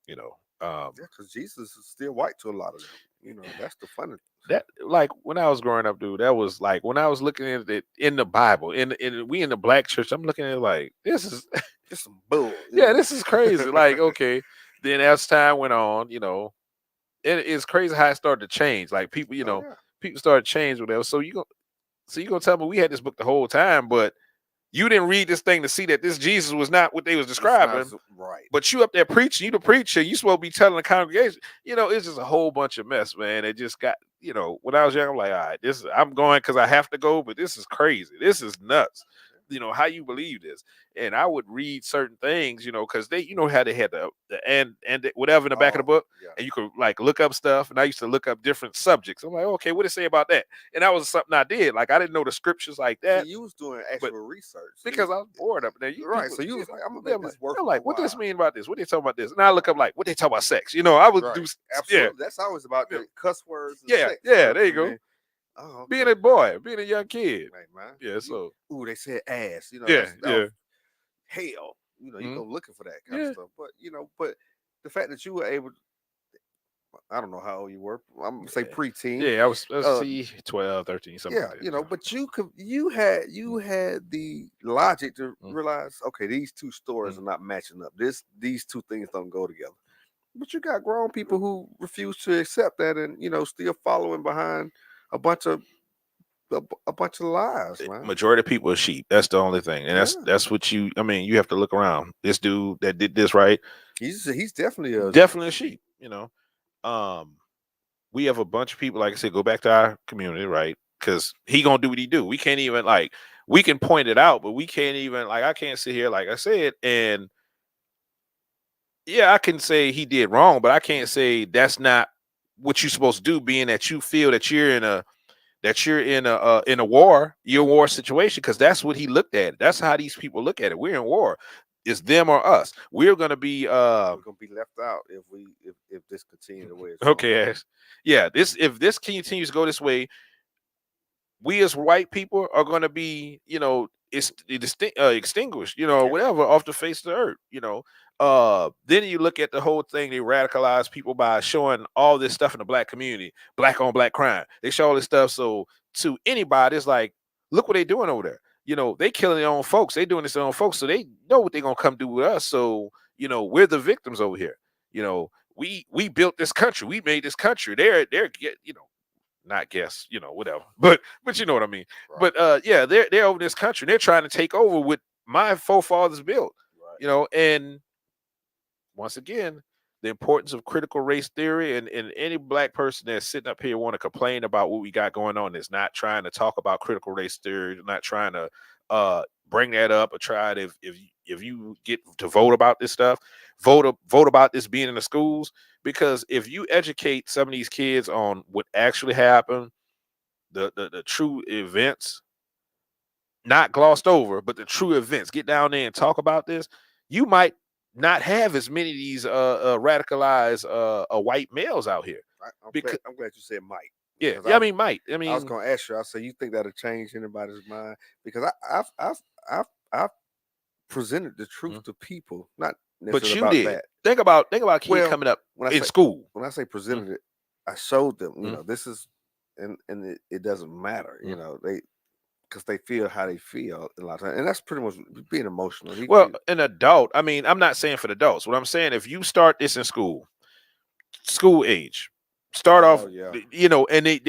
because Jesus is still white to a lot of them. That's the funny. That, like, when I was growing up, dude, that was like when I was looking at it in the Bible, we in the black church, I'm looking at it like, this is just some bull. Yeah, this is crazy. Like, okay. Then as time went on, it's crazy how it started to change. Like, people, people started to change whatever. So you gonna tell me we had this book the whole time, but you didn't read this thing to see that this Jesus was not what they was describing. Right. But you up there preaching, you the preacher, you supposed to be telling the congregation. It's just a whole bunch of mess, man. It just got, when I was young, I'm like, all right, I'm going because I have to go, but this is crazy. This is nuts. How you believe this. And I would read certain things, because they, how they had the and whatever in the back of the book, and you could like look up stuff. And I used to look up different subjects. I'm like, okay, what did it say about that? And that was something I did. Like, I didn't know the scriptures like that. So you was doing actual research because I was bored up there. Right. So you was like, I'm gonna make this work. I'm like, what does this mean about this? What they talking about this? And I look up like, what they talk about sex? I would do. Absolutely. Yeah. That's always about the cuss words. And sex. Yeah. There you go. Oh, okay. Being a boy, being a young kid. Right, man. Yeah, so. Ooh, they said ass. Yeah. Hell. You go looking for that kind of stuff. But, but the fact that you were able to, I don't know how old you were. I'm going to say preteen. Yeah, I was 12, 13, something like that. But you had the logic to realize, okay, these two stories are not matching up. These two things don't go together. But you got grown people who refuse to accept that and, still following behind a bunch of lies, man. Majority of people are sheep. That's the only thing, and that's what you have to look around. This dude that did this, right? He's definitely a sheep. We have a bunch of people, like I said, go back to our community, right? Because he gonna do what he do. We can't even we can point it out, but we can't even I can't sit here like I said and. Yeah, I can say he did wrong, but I can't say that's not what you're supposed to do. Being that you feel that you're in a war situation, because that's what he looked at. That's how these people look at it. We're in war. It's them or us. We're gonna be left out if this continues the way it's going. Okay, Ash. Yeah, if this continues to go this way, we as white people are gonna be extinguished, whatever, off the face of the earth, then you look at the whole thing. They radicalize people by showing all this stuff in the black community, black on black crime. They show all this stuff. So to anybody, it's like, look what they doing over there. They killing their own folks. They doing this to their own folks. So they know what they're going to come do with us. So, we're the victims over here. We built this country. We made this country. They're not guess, whatever. But you know what I mean. Right. But yeah, they're over this country. They're trying to take over what my forefathers built. Right. And once again, the importance of critical race theory, and any black person that's sitting up here want to complain about what we got going on is not trying to talk about critical race theory, not trying to bring that up or try to, if you get to vote about this stuff, vote about this being in the schools. Because if you educate some of these kids on what actually happened, the true events, not glossed over, but the true events, get down there and talk about this, you might not have as many of these radicalized white males out here. Because I'm glad you said might. yeah, Because I mean might. I I was mean, going to ask you. I said, you think that'll change anybody's mind? Because I've presented the truth to people, not but necessarily you about did. that. Think about kids Well, coming up when I in say school. when I say presented it, I showed them. You Mhm. know, this is, and it doesn't matter. You Mhm. know, because they feel how they feel a lot of times, and that's pretty much being emotional. Well, an adult, I mean, I'm not saying for the adults. What I'm saying, if you start this in school age, start off, Oh, yeah. and they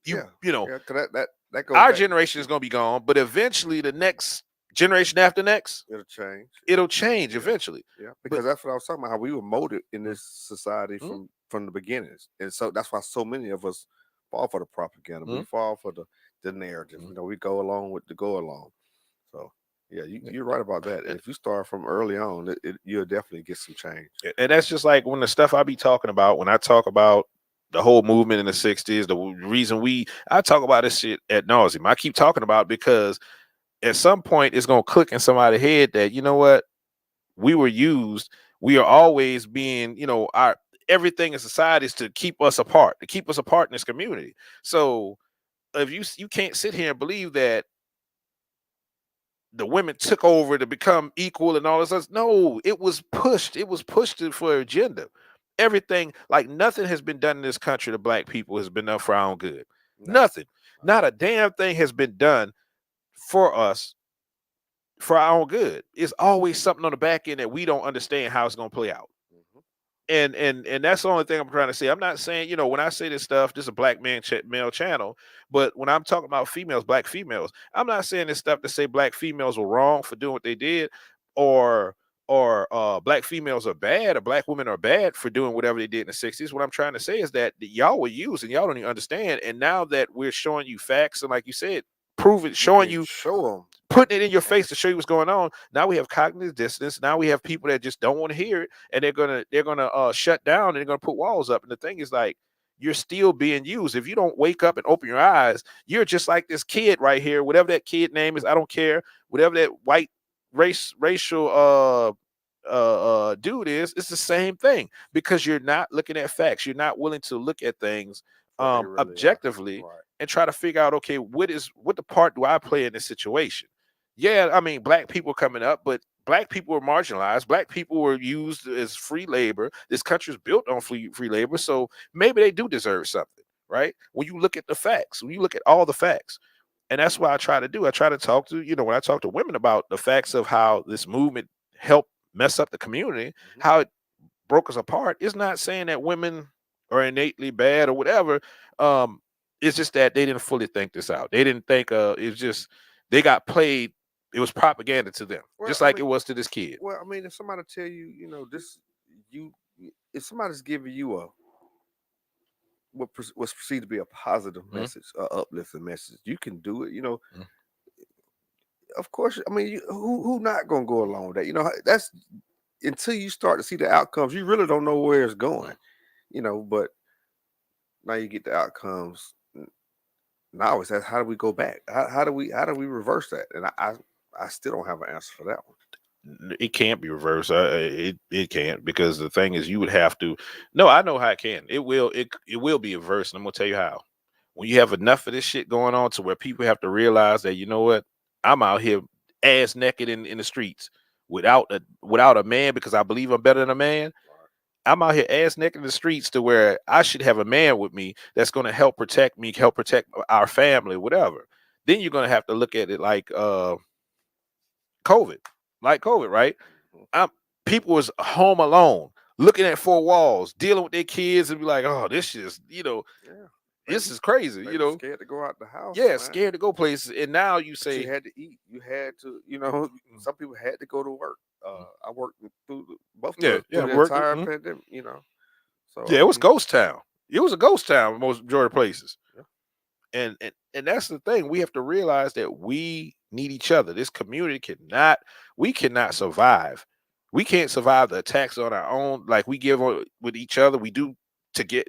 you Yeah, you know, yeah, because that goes our back. generation is going to be gone, but eventually the next generation after next, It'll change. it'll change Yeah. eventually. Yeah, But because that's what I was talking about. How we were molded in Mm. this society Mm. from the beginnings, and so that's why so many of us fall for the propaganda. We Mm. fall for the narrative. Mm. You know, we go along with the go along. So yeah, Yeah. you're right about that. And, If you start from early on, you'll definitely get some change. and that's just like when the stuff I be talking about, when I talk about the whole movement in the 60s, the reason I talk about this shit at nauseum. I keep talking about it because at some point it's going to click in somebody's head that, you know what, we were used. We are always being, our everything in society is to keep us apart, in this community. So if you can't sit here and believe that the women took over to become equal and all this stuff. No, it was pushed. It was pushed for agenda. Everything, like nothing has been done in this country to black people has been done for our own good. No. Nothing. Not a damn thing has been done for us for our own good. It's always something on the back end that we don't understand how it's going to play out. Mhm. And that's the only thing I'm trying to say. I'm not saying, when I say this stuff, this is a black male channel, but when I'm talking about females, black females, I'm not saying this stuff to say black females were wrong for doing what they did, or black females are bad, or black women are bad for doing whatever they did in the 60s. What I'm trying to say is that y'all were used and y'all don't even understand. And now that we're showing you facts, and like you said, prove it, showing you, show them. putting it in your face to show you what's going on. Now we have cognitive dissonance. Now we have people that just don't want to hear it, and they're gonna shut down, and they're gonna put walls up. And the thing is, like, you're still being used. If you don't wake up and open your eyes, you're just like this kid right here, whatever that kid name is, I don't care, whatever that white racial dude is, it's the same thing, because you're not looking at facts. You're not willing to look at things Really objectively, right. and try to figure out, okay, what the part do I play in this situation? Yeah, I mean, black people coming up, but black people were marginalized. Black people were used as free labor. This country is built on free labor, so maybe they do deserve something, right? When you look at the facts, when you look at all the facts, and that's what I try to do. I try to talk to, when I talk to women about the facts of how this movement helped mess up the community, how it broke us apart. It's not saying that women are innately bad or whatever. It's just that they didn't fully think this out. They didn't think it's just they got played. It was propaganda to them, Well, just I like mean- it was to this kid. Well, I mean, if somebody tell you, this, you, if somebody's giving you what's perceived to be a positive message, a uplifting message, you can do it. Of course. I mean, who not gonna go along with that? That's until you start to see the outcomes, you really don't know where it's going. But now you get the outcomes. Now it's how do we go back? How do we reverse that? And I still don't have an answer for that one. It can't be reversed. It can't, because the thing is, you would have to. No, I know how it can. It will be reversed, and I'm gonna tell you how. When you have enough of this shit going on to where people have to realize that, you know what, I'm out here ass naked in the streets without a man, because I believe I'm better than a man. I'm out here ass naked in the streets to where I should have a man with me that's going to help protect me, help protect our family, whatever. Then you're going to have to look at it like COVID, right? people was home alone, looking at four walls, dealing with their kids, and be like, "Oh, this is, Yeah. this is crazy." They were scared to go out the house, Yeah, man. scared to go places. And now you But you say, had to eat. You had to, some people had to go to work. I worked through both of yeah, us yeah, through the work. entire pandemic, So Yeah, I it was mean, ghost town. It was a ghost town in most majority of places. yeah. And that's the thing. We have to realize that we need each other. This community we cannot survive. We can't survive the attacks on our own, like we give with each other. We do to get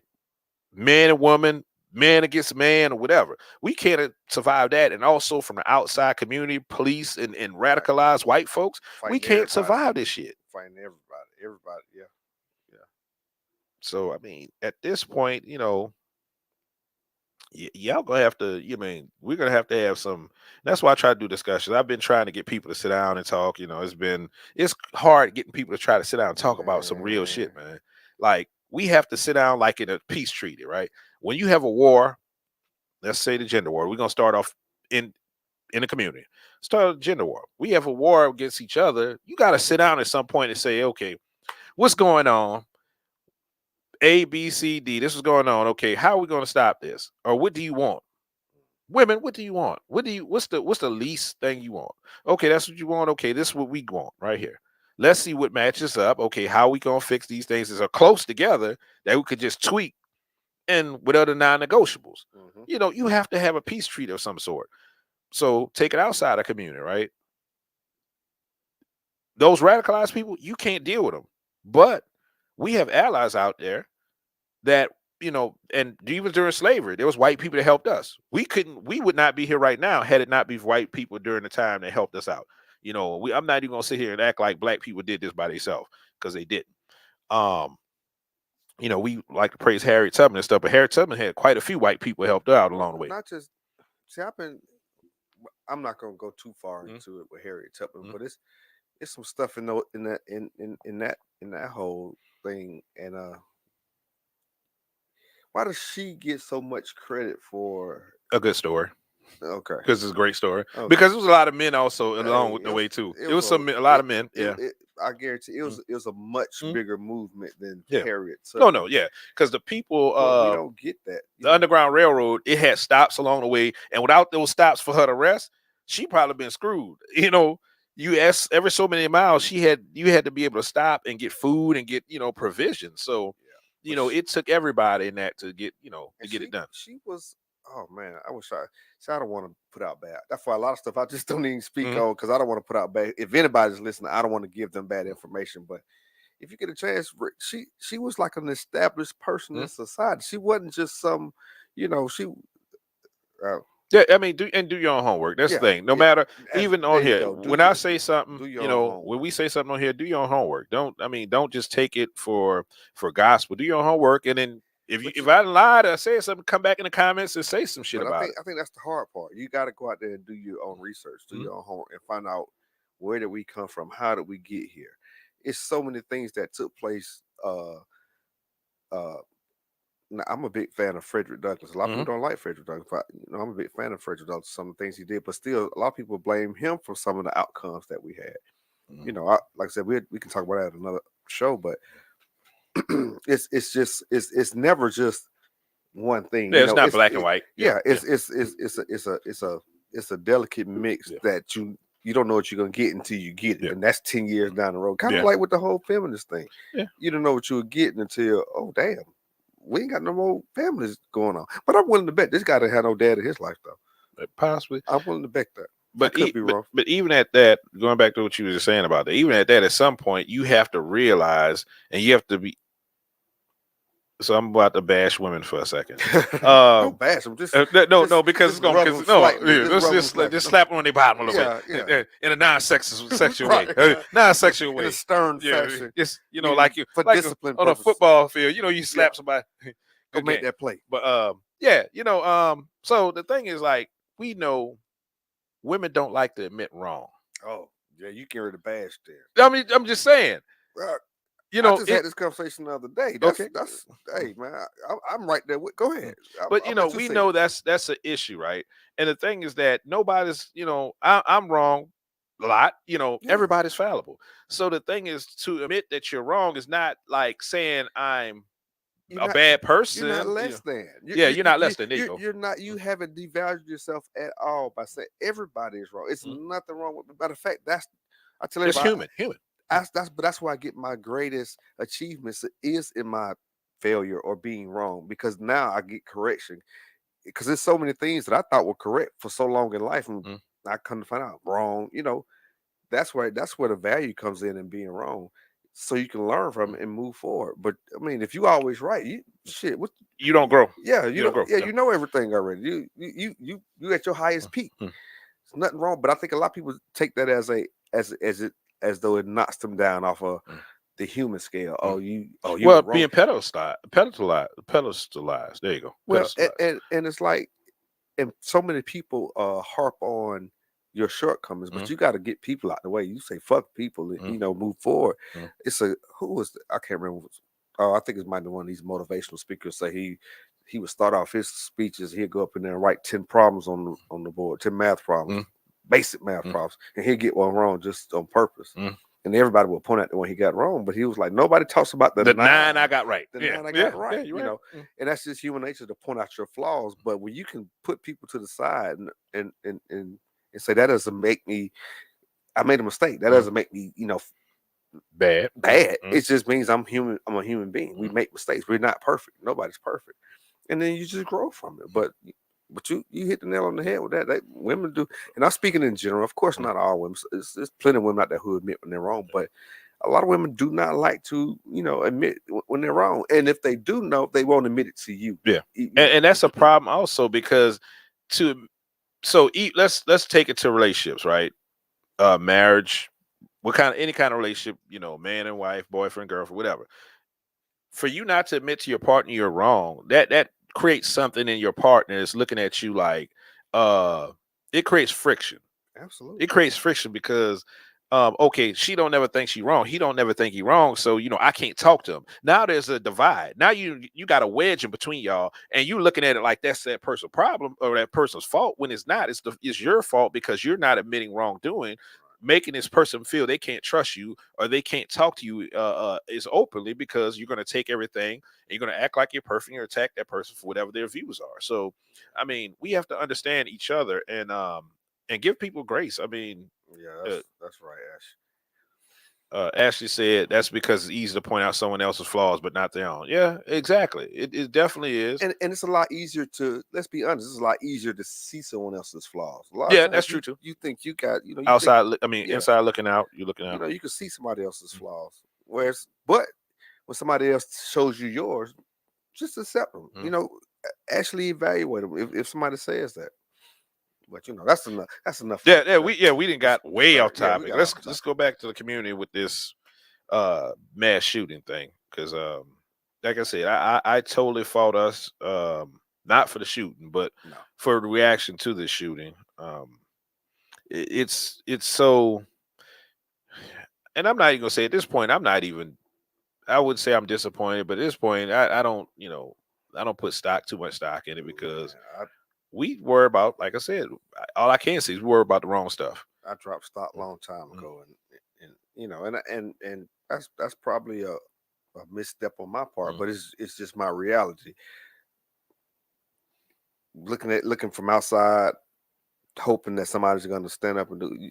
man and woman, man against man, or whatever. We can't survive that. And also from the outside community, police and Right. radicalized white folks, we Fighting can't everybody. survive this shit. Fighting everybody. Everybody. Yeah. Yeah. So I mean, at this point, y'all gonna have to. We're gonna have to have some. That's why I try to do discussions. I've been trying to get people to sit down and talk. It's hard getting people to try to sit down and talk about some real shit, Man. man. Like we have to sit down like in a peace treaty, right? When you have a war, let's say the gender war, we're gonna start off in the community. Start a gender war. We have a war against each other. You got to sit down at some point and say, okay, what's going on? A, B, C, D. This is going on. Okay, how are we going to stop this? Or what do you want? Women, what do you want? What's the least thing you want? Okay, that's what you want. Okay, this is what we want right here. Let's see what matches up. Okay, how are we gonna fix these things that are close together that we could just tweak and with other non-negotiables. You have to have a peace treaty of some sort. So take it outside of community, right? Those radicalized people, you can't deal with them. But we have allies out there that and even during slavery, there was white people that helped us. We would not be here right now had it not be for white people during the time that helped us out. I'm not even gonna sit here and act like black people did this by themselves, because they didn't. We like to praise Harriet Tubman and stuff, but Harriet Tubman had quite a few white people helped her out along the way. Not just I'm not gonna go too far into it with Harriet Tubman, but it's some stuff in that whole thing. And why does she get so much credit for a good story? Okay, because it's a great story. Okay. Because there was a lot of men also along with the way too. It was a lot of men. Yeah, I guarantee it was a much bigger movement than Yeah. Harriet Tubman. No, yeah, because the people, But we don't get that. the Underground Railroad, it had stops along the way, and without those stops for her to rest, she probably been screwed. You ask every so many miles, you had to be able to stop and get food and get provisions. So it took everybody in that to get get it done. She was. Oh man, I wish I don't want to put out bad. That's why a lot of stuff I just don't even speak on, because I don't want to put out bad. If anybody's listening, I don't want to give them bad information. But if you get a chance, she was like an established person in society. She wasn't just some, she. Yeah, I mean, do your own homework. That's the thing. No matter, even on here, when I say something, when we say something on here, do your own homework. Don't just take it for gospel. Do your own homework, and then if I lied or said something, come back in the comments and say some shit about it. I think that's the hard part. You got to go out there and do your own research, do your own homework, and find out where did we come from, how did we get here. It's so many things that took place. Now, I'm a big fan of Frederick Douglass. A lot of people don't like Frederick Douglass. I'm a big fan of Frederick Douglass. Some of the things he did, but still, a lot of people blame him for some of the outcomes that we had. Like I said, we can talk about that at another show, but it's never just one thing. Yeah, it's not black and white. It's a delicate mix that you don't know what you're gonna get until you get it, and that's 10 years down the road. Kind of like with the whole feminist thing. You don't know what you're getting until, oh damn, we ain't got no more families going on. But I'm willing to bet this guy didn't have no dad in his life though. Possibly, I'm willing to bet that. But even at that, going back to what you were just saying about that, even at that, at some point you have to realize, and you have to be. So I'm about to bash women for a second. Don't bash them. Just because it's going to just slap them on their bottom a little bit in a non-sexual way, non-sexual way, in a stern fashion. Just like for like discipline on a football field. You slap somebody. Go make that play. But so the thing is, like, we know women don't like to admit wrong. Oh yeah, you get rid of bash there. I mean, I'm just saying. I just had this conversation the other day. That's hey man, I'm right there with. Go ahead. But we know that's an issue, right? And the thing is that nobody's, I'm wrong. a lot. You know, Yeah. everybody's fallible. So the thing is, to admit that you're wrong is not like saying I'm You're a not bad you're not person. less than. Yeah, you're not less than. There you go. You're not. You haven't devalued yourself at all by saying everybody is wrong. It's Mm. nothing wrong with. Matter of fact, I tell It's everybody. human. That's why I get my greatest achievements is in my failure or being wrong, because now I get correction, because there's so many things that I thought were correct for so long in life, and Mm. I come to find out wrong. That's where the value comes in being wrong, so you can learn from it and move forward. But I mean, if you always right, you shit. What? You don't grow. Yeah, You don't grow. yeah, you know everything already. You at your highest peak. Mm. There's nothing wrong, but I think a lot of people take that as though it knocks them down off of Mm. the human scale. Mm. You Well, were wrong. being pedestalized. There you go. Well, Pedestalized. and it's like, and so many people harp on your shortcomings, but Mm. you got to get people out the way. You say fuck people, and Mm. move forward. Mm. It's a who was I can't remember. Oh, I think it might be one of these motivational speakers. Say he would start off his speeches. He'd go up in there and write 10 problems on the board, 10 math problems, Mm. basic math Mm. problems, and he'd get one wrong just on purpose. Mm. And everybody will point out the one he got wrong, but he was like, nobody talks about the nine I got right. the Yeah. nine I Yeah. got right, Yeah. You're right. Mm. and that's just human nature to point out your flaws. But when you can put people to the side and say that doesn't make me, I made a mistake. That Mm. doesn't make me, Bad. bad. Mm. It just means I'm human. I'm a human being. We Mm. make mistakes. We're not perfect. Nobody's perfect, and then you just grow from it. But you hit the nail on the head with that. Women do, and I'm speaking in general. Of course, not all women. There's plenty of women out there who admit when they're wrong, but a lot of women do not like to, admit when they're wrong. And if they do know, they won't admit it to you. Yeah. And that's a problem also, because let's take it to relationships, right? Marriage, any kind of relationship, man and wife, boyfriend, girlfriend, whatever. For you not to admit to your partner you're wrong, that creates something in your partner is looking at you like, it creates friction. Absolutely. It creates friction because okay, she don't never think she wrong, he don't never think he wrong, so I can't talk to him. Now there's a divide. Now you got a wedge in between y'all, and you looking at it like that's that person's problem or that person's fault, when it's not. It's your fault, because you're not admitting wrongdoing, making this person feel they can't trust you or they can't talk to you is openly, because you're going to take everything and you're going to act like you're perfect and attack that person for whatever their views are. So I mean, we have to understand each other and give people grace. I mean, Yeah, that's right, Ash. Ashley said that's because it's easy to point out someone else's flaws, but not their own. Yeah, exactly. It definitely is. And it's a lot easier to, let's be honest, it's a lot easier to see someone else's flaws. A lot of Yeah, times that's true too. you think you got, Outside, yeah, inside looking out, you're looking out. you can see somebody else's flaws. But when somebody else shows you yours, just accept them. Actually evaluate them if somebody says that. But that's enough. That's enough. Yeah, we didn't got way off Yeah, topic. Let's go back to the community with this mass shooting thing, because like I said, I totally fault us, not for the shooting, but for the reaction to the shooting. It's so, and I'm not even gonna say at this point, I would say I'm disappointed, but at this point I don't I don't put too much stock in it, because we worry about, like I said, all I can say is we worry about the wrong stuff. I dropped stock long time ago, and that's probably a misstep on my part, but it's just my reality. Looking from outside, hoping that somebody's going to stand up and do.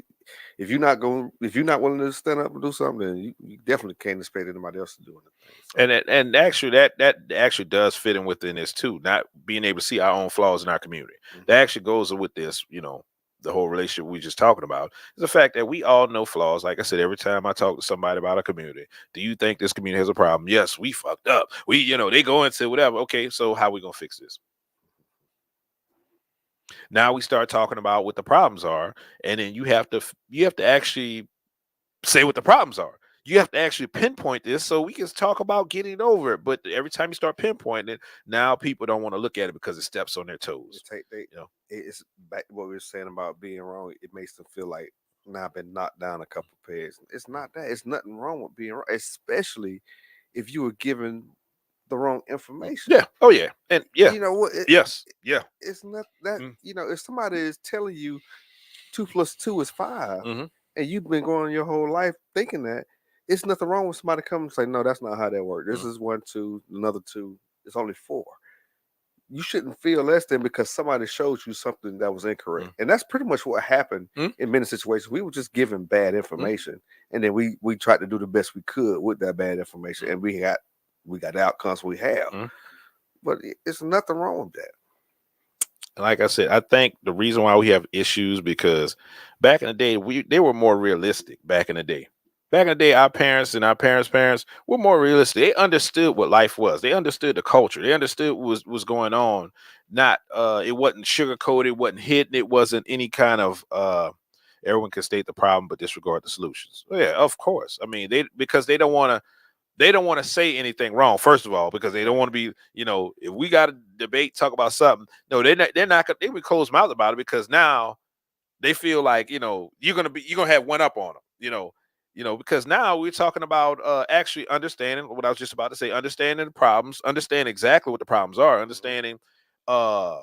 If you're not willing to stand up and do something, then you definitely can't expect anybody else to do anything. So. And actually, that actually does fit in within this too. Not being able to see our own flaws in our community. That actually goes with this. The whole relationship we just talking about is the fact that we all know flaws. Like I said, every time I talk to somebody about a community, do you think this community has a problem? Yes, we fucked up. They go into whatever. Okay, so how we gonna fix this? Now we start talking about what the problems are, and then you have to actually say what the problems are. You have to actually pinpoint this so we can talk about getting it over it. But every time you start pinpointing it, now people don't want to look at it because it steps on their toes. It's back to what we were saying about being wrong. It makes them feel like, now I've been knocked down a couple of pegs. It's not that. It's nothing wrong with being wrong, especially if you were given the wrong information. Yeah. Oh yeah. And yeah. You know what? Yes. Yeah. It's not that. If somebody is telling you 2 + 2 is 5, and you've been going your whole life thinking that, it's nothing wrong with somebody coming and say, no, that's not how that works. This is 1, 2, another 2. It's only 4. You shouldn't feel less than because somebody showed you something that was incorrect. And that's pretty much what happened in many situations. We were just given bad information, and then we tried to do the best we could with that bad information, and we got the outcomes we have. But it's nothing wrong with that. Like I said, I think the reason why we have issues because back in the day, they were more realistic. Back in the day, our parents and our parents were more realistic. They understood what life was. They understood the culture. They understood what was going on. Not it wasn't sugar coated, it wasn't hidden, it wasn't any kind of everyone can state the problem but disregard the solutions. Well, yeah, of course. I mean, because they don't want to say anything wrong, first of all, because they don't want to be, if we got a debate, talk about something. No, they're not gonna, they would close mouth about it because now they feel like, you're gonna have one up on them, because now we're talking about actually understanding what I was just about to say, understanding the problems, understand exactly what the problems are, understanding uh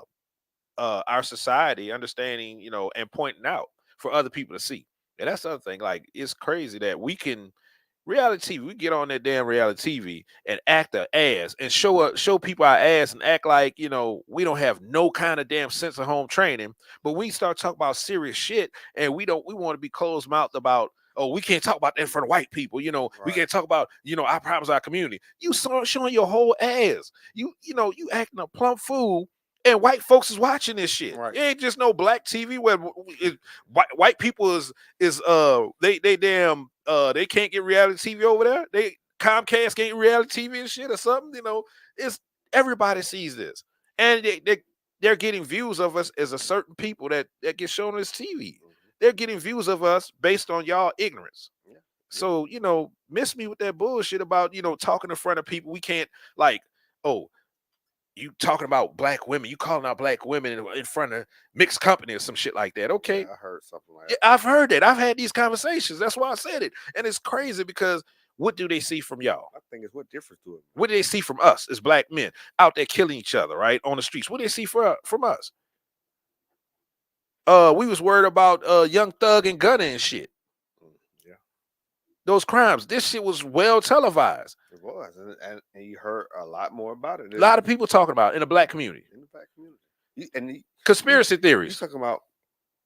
our society, understanding, and pointing out for other people to see. And that's the other thing. Like, it's crazy that we can reality TV. We get on that damn reality TV and act our ass and show people our ass and act like, we don't have no kind of damn sense of home training. But we start talking about serious shit and we want to be closed mouthed about, oh, we can't talk about that in front of white people. We can't talk about, our problems, our community. You showing your whole ass. You acting a plump fool. And white folks is watching this shit. Right. It ain't just no black TV where white people is they damn they can't get reality TV over there. They Comcast can't get reality TV and shit or something. It's everybody sees this, and they're getting views of us as a certain people that get shown on this TV. They're getting views of us based on y'all ignorance. Yeah. So miss me with that bullshit about talking in front of people. We can't like, oh, you talking about black women, you calling out black women in front of mixed company or some shit like that. Okay. Yeah, I heard something like Yeah, that. I've heard that. I've had these conversations. That's why I said it. And it's crazy because what do they see from y'all? I think it's what difference to it. What do they see from us as black men out there killing each other, right? On the streets. What do they see from us? We was worried about Young Thug and Gunna and shit. Yeah. Those crimes. This shit was well televised. It was. And you heard a lot more about it. A lot of people talking about it in the black community. In the black community. Conspiracy theories. You talking about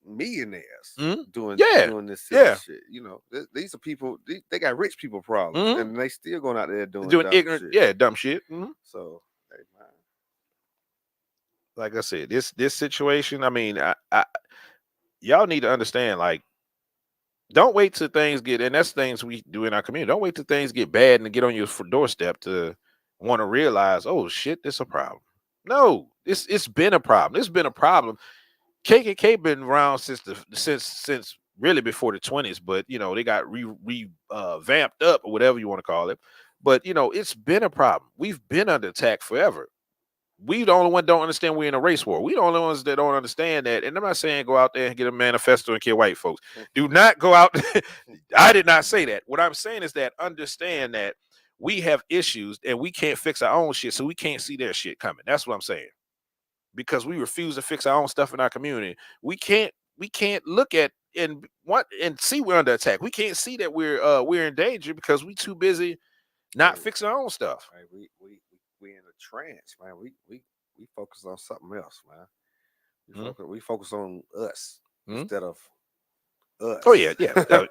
millionaires doing this shit. These are people. They got rich people problems, and they still going out there doing dumb ignorant, shit. Dumb shit. So, hey, man. Like I said, this situation. I mean, I y'all need to understand. Like, don't wait till things get, and that's things we do in our community. Don't wait till things get bad and get on your doorstep to want to realize, oh shit, this a problem. No, it's been a problem. It's been a problem. KKK been around since really before the 20s, but they got vamped up or whatever you want to call it. But it's been a problem. We've been under attack forever. We the only one don't understand we're in a race war. We the only ones that don't understand that. And I'm not saying go out there and get a manifesto and kill white folks. Do not go out. I did not say that. What I'm saying is that understand that we have issues and we can't fix our own shit, so we can't see their shit coming. That's what I'm saying. Because we refuse to fix our own stuff in our community. We can't look at and see we're under attack. We can't see that we're in danger because we too busy not fixing our own stuff. Right, we in a trance, man. We focus on something else, man. We focus on us instead of us. Oh yeah.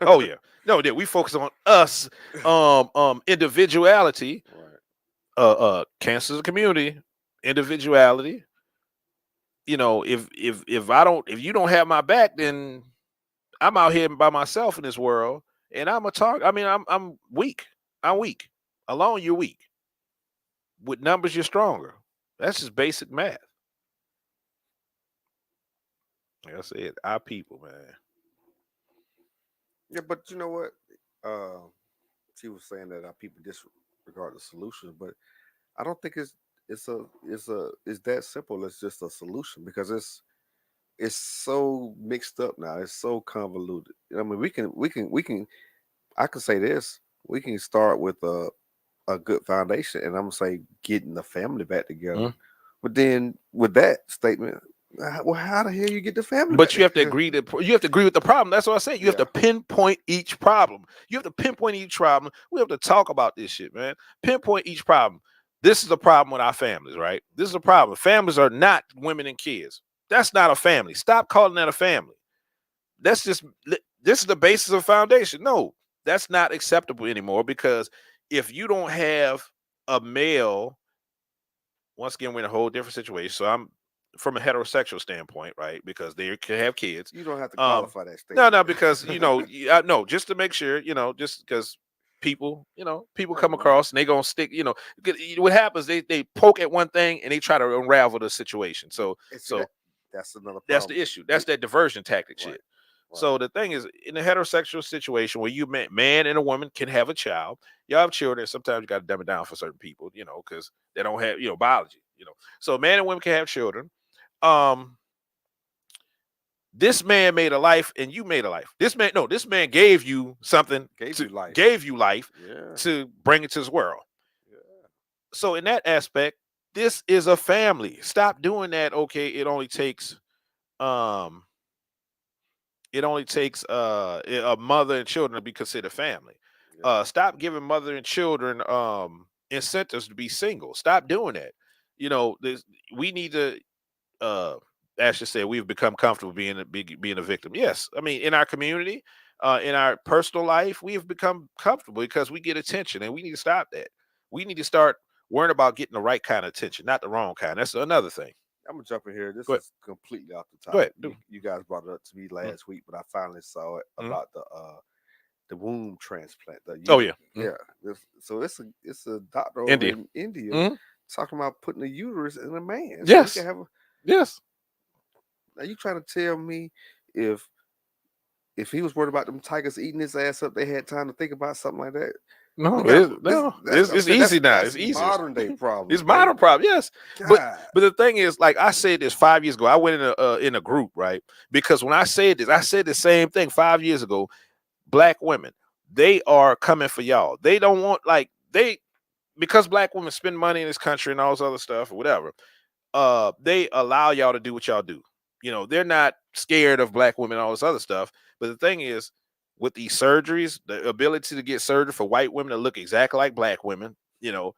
Oh yeah. No, we focus on us, individuality. Right. Cancer's a community, individuality. If you don't have my back, then I'm out here by myself in this world, and I'm a target. I mean, I'm weak. I'm weak. Alone, you're weak. With numbers, you're stronger. That's just basic math. Like I said, our people, man. Yeah, but you know what? She was saying that our people disregard the solution, but I don't think it's that simple. It's just a solution because it's so mixed up now. It's so convoluted. I mean, we can. I can say this. We can start with a good foundation, and I'm gonna say getting the family back together. But then with that statement, Well, how the hell you get the family? But you have to agree with the problem. That's what I say. You have to pinpoint each problem. You have to pinpoint each problem. We have to talk about this shit, man. Pinpoint each problem. This is the problem with our families, right? This is a problem. Families are not women and kids. That's not a family. Stop calling that a family. This is the basis of foundation. No, that's not acceptable anymore, because if you don't have a male, once again, we're in a whole different situation. So I'm from a heterosexual standpoint, right? Because they can have kids. You don't have to qualify that statement. No, because no, just to make sure, just because people come across and they gonna stick. What happens? They poke at one thing and they try to unravel the situation. So that's another problem. That's the issue. That's that diversion tactic shit. Right. So the thing is, in a heterosexual situation where you man and a woman can have a child, y'all have children. Sometimes you got to dumb it down for certain people, because they don't have biology. So man and women can have children. This man made a life and you made a life. This man gave you something, gave you life to bring it to this world. Yeah. So in that aspect, this is a family. Stop doing that. Okay, it only takes a mother and children to be considered family. Yeah. Stop giving mother and children incentives to be single. Stop doing that. We need to as you said, we've become comfortable being a victim. Yes, I mean, in our community, in our personal life, we have become comfortable because we get attention, and we need to stop that. We need to start worrying about getting the right kind of attention, not the wrong kind. That's another thing. I'm gonna jump in here. This is completely off the top. Go ahead. You guys brought it up to me last week, but I finally saw it about the womb transplant. So it's a doctor over in India talking about putting a uterus in a man. Yes. So he can have yes. Are you trying to tell me if he was worried about them tigers eating his ass up, they had time to think about something like that? No, it's easy now. It's easy. Modern day problem. It's modern problem. Yes, but the thing is, like I said this 5 years ago. I went in a group, right? Because when I said this, I said the same thing 5 years ago. Black women, they are coming for y'all. They don't want because black women spend money in this country and all this other stuff or whatever. They allow y'all to do what y'all do. They're not scared of black women and all this other stuff. But the thing is, with these surgeries, the ability to get surgery for white women to look exactly like black women, the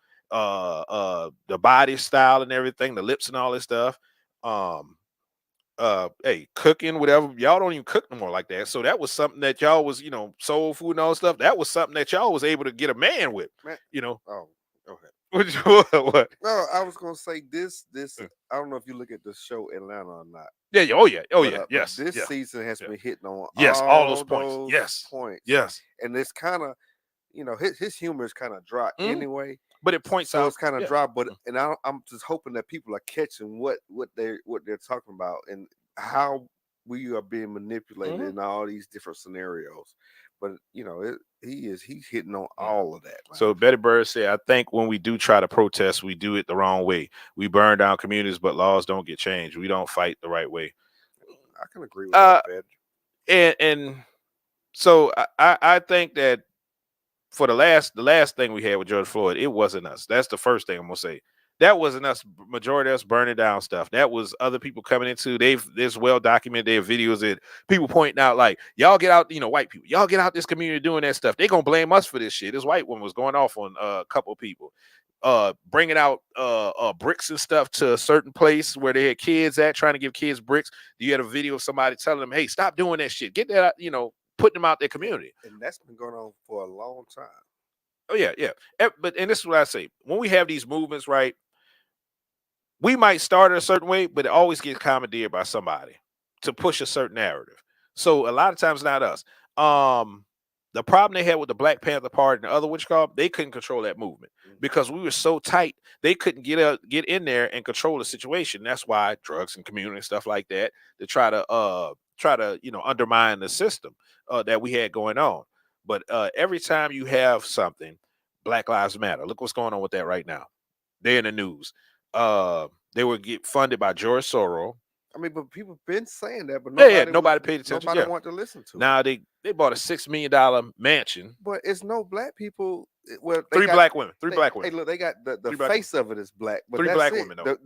body style and everything, the lips and all this stuff. Hey, cooking, whatever. Y'all don't even cook no more like that. So that was something that y'all was, soul food and all this stuff. That was something that y'all was able to get a man with, Oh, okay. What? No, I was gonna say this. I don't know if you look at the show Atlanta or not. Yeah. Yes. This season has been hitting on all those points. Yes. And it's kind of, his humor is kind of dry anyway. But it points out it's kind of dry. But I'm just hoping that people are catching what they're talking about and how we are being manipulated in all these different scenarios. But he's hitting on all of that. Man. So Betty Bird said, I think when we do try to protest, we do it the wrong way. We burn down communities, but laws don't get changed. We don't fight the right way. I can agree with that, Betty. And so I think that for the last thing we had with George Floyd, it wasn't us. That's the first thing I'm gonna say. That wasn't us. Majority of us burning down stuff. That was other people coming into. There's well documented. They have videos that people pointing out, like, y'all get out. White people, y'all get out this community doing that stuff. They gonna blame us for this shit. This white woman was going off on a couple of people, bringing out bricks and stuff to a certain place where they had kids at, trying to give kids bricks. You had a video of somebody telling them, "Hey, stop doing that shit. Get that out." Putting them out their community. And that's been going on for a long time. Oh yeah. But this is what I say. When we have these movements, right? We might start it a certain way, but it always gets commandeered by somebody to push a certain narrative. So a lot of times, not us. The problem they had with the Black Panther Party and the other they couldn't control that movement because we were so tight. They couldn't get in there and control the situation. That's why drugs and community and stuff like that to try to undermine the system that we had going on. But every time you have something, Black Lives Matter. Look what's going on with that right now. They're in the news. They would get funded by George Soros. I mean, but people been saying that, but nobody paid attention. Nobody wanted to listen to. Now they bought a $6 million mansion. But it's no black people well, they Three got black women. Three they, black hey, women. look, they got the Three black face of it is black, but Three that's black it. women though.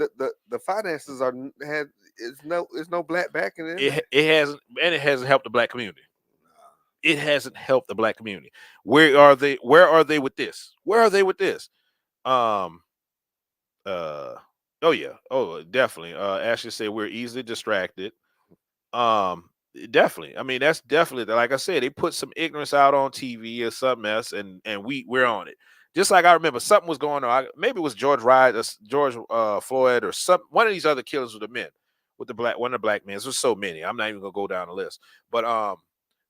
The finances are had it's no black backing in there. It hasn't, and it hasn't helped the black community. It hasn't helped the black community. Where are they? Where are they with this? Where are they with this? Um. Oh yeah. Oh, definitely. Ashley said we're easily distracted. Um. Definitely. I mean, that's definitely, like I said, they put some ignorance out on TV or something else, and we're on it. Just like I remember something was going on. Maybe it was George Ride, George Floyd, or some one of these other killers with the men, with the black one of the black men. There's so many. I'm not even gonna go down the list. But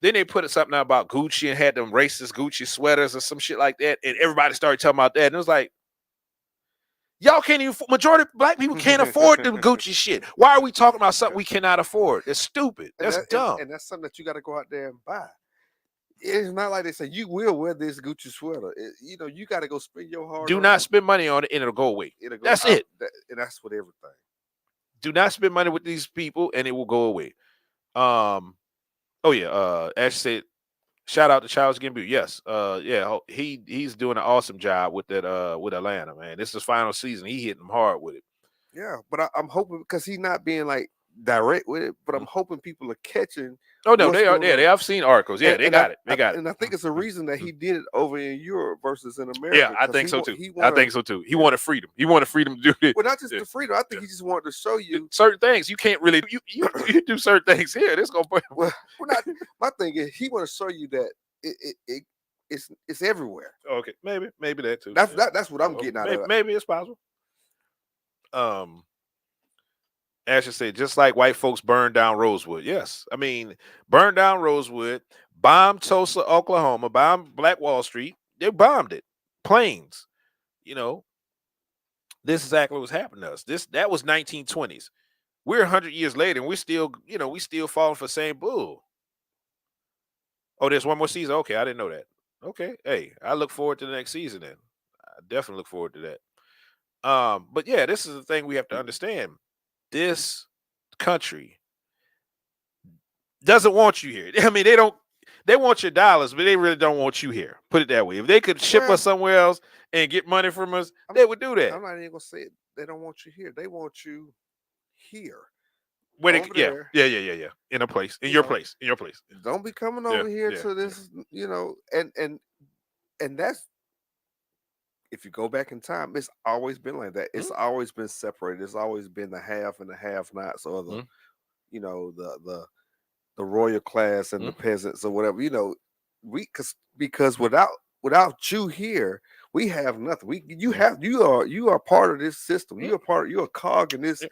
then they put something out about Gucci and had them racist Gucci sweaters or some shit like that, and everybody started talking about that. And it was like, y'all can't even. Majority of black people can't afford them Gucci shit. Why are we talking about something we cannot afford? It's stupid. That's dumb. And that's something that you got to go out there and buy. It's not like they say you will wear this Gucci sweater. You know, you got to go spend your hard. Do not spend money on it, and it'll go away. That's it. And that's with everything. Do not spend money with these people, and it will go away. Oh yeah. Ash said, shout out to Charles Gimbu. Yes. Yeah. He's doing an awesome job with that. With Atlanta, man. This is his final season. He hitting them hard with it. Yeah, but I'm hoping because he's not being like direct with it, but I'm hoping people are catching. Oh no, they are. Yeah, I've seen articles. Yeah, they got it. They got it. And I think it's a reason that he did it over in Europe versus in America. Yeah, I think so too. I think so too. He wanted freedom. He wanted freedom to do it. Well, not just the freedom. I think he just wanted to show you certain things. You can't really you do certain things here. This gonna put. Well, not. My thing is he want to show you that it's everywhere. Okay, maybe that too. That's what I'm getting out of it. Maybe it's possible. Asher said, just like white folks burned down Rosewood. Yes. I mean, burned down Rosewood, bombed Tulsa, Oklahoma, bombed Black Wall Street. They bombed it. Planes. You know, this is exactly what's happening to us. That was 1920s. We're 100 years later, and we still falling for the same bull. Oh, there's one more season. Okay, I didn't know that. Okay. Hey, I look forward to the next season then. I definitely look forward to that. But yeah, this is the thing we have to understand. This country doesn't want you here. I mean, they want your dollars, but they really don't want you here. Put it that way. If they could ship us somewhere else and get money from us, they would do that. I'm not even gonna say it. They don't want you here. They want you here. Yeah. In your place. Don't be coming over here to this, and that's, if you go back in time, it's always been like that. It's always been separated. It's always been the have and the have-nots, or the, the royal class and the peasants or whatever. Because without you here, we have nothing. You are part of this system. You're a cog in this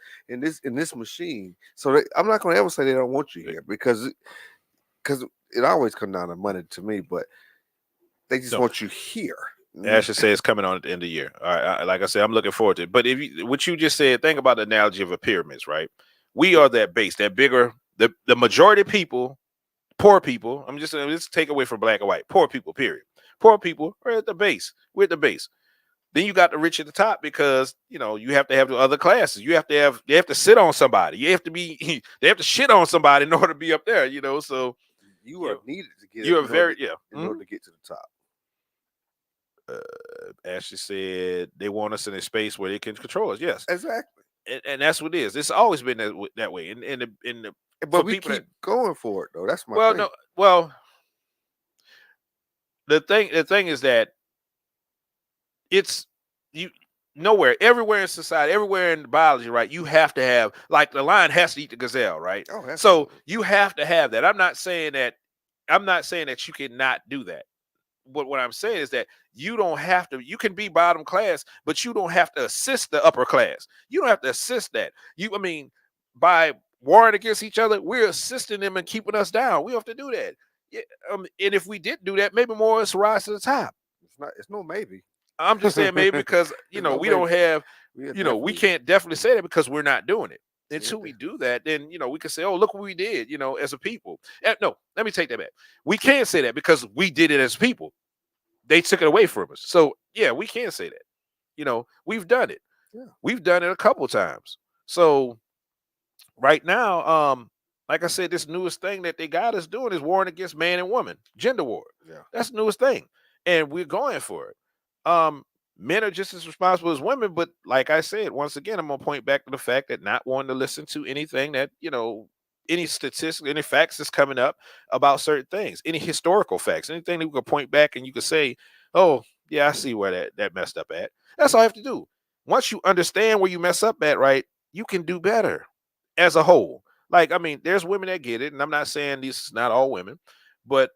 machine. So I'm not going to ever say they don't want you here because it always comes down to money to me, but they just want you here. Ashley says it's coming on at the end of the year. All right, like I said, I'm looking forward to it. But what you just said, think about the analogy of a pyramids, right? We are that base, that bigger, the majority of people, poor people. I'm just saying, let's take away from black and white. Poor people, period. Poor people are at the base. We're at the base. Then you got the rich at the top because you have to have the other classes. They have to sit on somebody. They have to shit on somebody in order to be up there. So you are needed to get. You are very in order to get to the top. Ashley said they want us in a space where they can control us. Yes, exactly, and that's what it is. It's always been that way. But we keep going for it though. That's my thing. The thing is that it's everywhere in society, everywhere in biology, right? You have to have, like, the lion has to eat the gazelle, right? Oh, so you have to have that. I'm not saying that you cannot do that. But what I'm saying is that you don't have to. You can be bottom class, but you don't have to assist the upper class. You don't have to assist that. By warring against each other, we're assisting them and keeping us down. We have to do that. Yeah, and if we didn't do that, maybe more of us rise to the top. It's no maybe. I'm just saying maybe because we don't have. We can't definitely say that because we're not doing it. Until we do that, then we can say, "Oh, look what we did," as a people. No, let me take that back. We can't say that because we did it as people. They took it away from us. So yeah, we can't say that. We've done it. Yeah. We've done it a couple times. So right now, like I said, this newest thing that they got us doing is warring against man and woman, gender war. Yeah. That's the newest thing, and we're going for it. Men are just as responsible as women, but like I said, once again, I'm gonna point back to the fact that not wanting to listen to anything that, any statistics, any facts that's coming up about certain things, any historical facts, anything that we could point back and you could say, oh, yeah, I see where that messed up at. That's all I have to do. Once you understand where you mess up at, right, you can do better as a whole. Like, I mean, there's women that get it, and I'm not saying these is not all women, but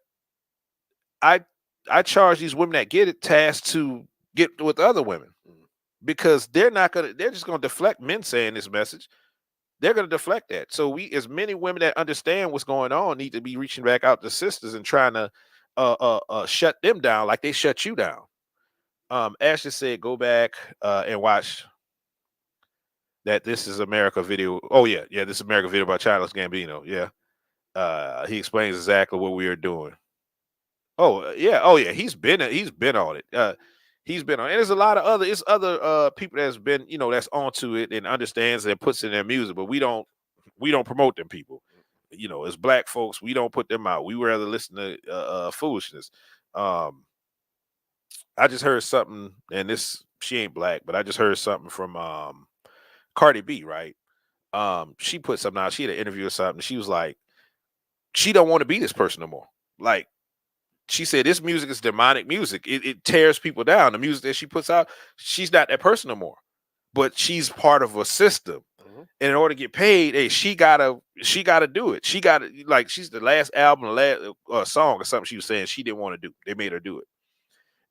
I I charge these women that get it tasks to get with other women because they're just gonna deflect men saying this message. They're gonna deflect that. So we, as many women that understand what's going on, need to be reaching back out to sisters and trying to shut them down like they shut you down. Ashley said, go back and watch that This Is America video. Oh yeah, this is America video by Childish Gambino. Yeah. He explains exactly what we are doing. Oh yeah, he's been on it. He's been on, and there's a lot of other people that's been, that's onto it and understands and puts in their music, but we don't promote them people. As black folks, we don't put them out. We would rather listen to foolishness. I just heard something, and this, she ain't black, but I just heard something from Cardi B, right? She put something out. She had an interview or something. She was like, she don't want to be this person no more. Like, she said this music is demonic music. It tears people down. The music that she puts out, she's not that person no more. But she's part of a system. And in order to get paid, hey, she gotta do it. She gotta, like, she's the last album, the last song or something she was saying she didn't want to do. They made her do it.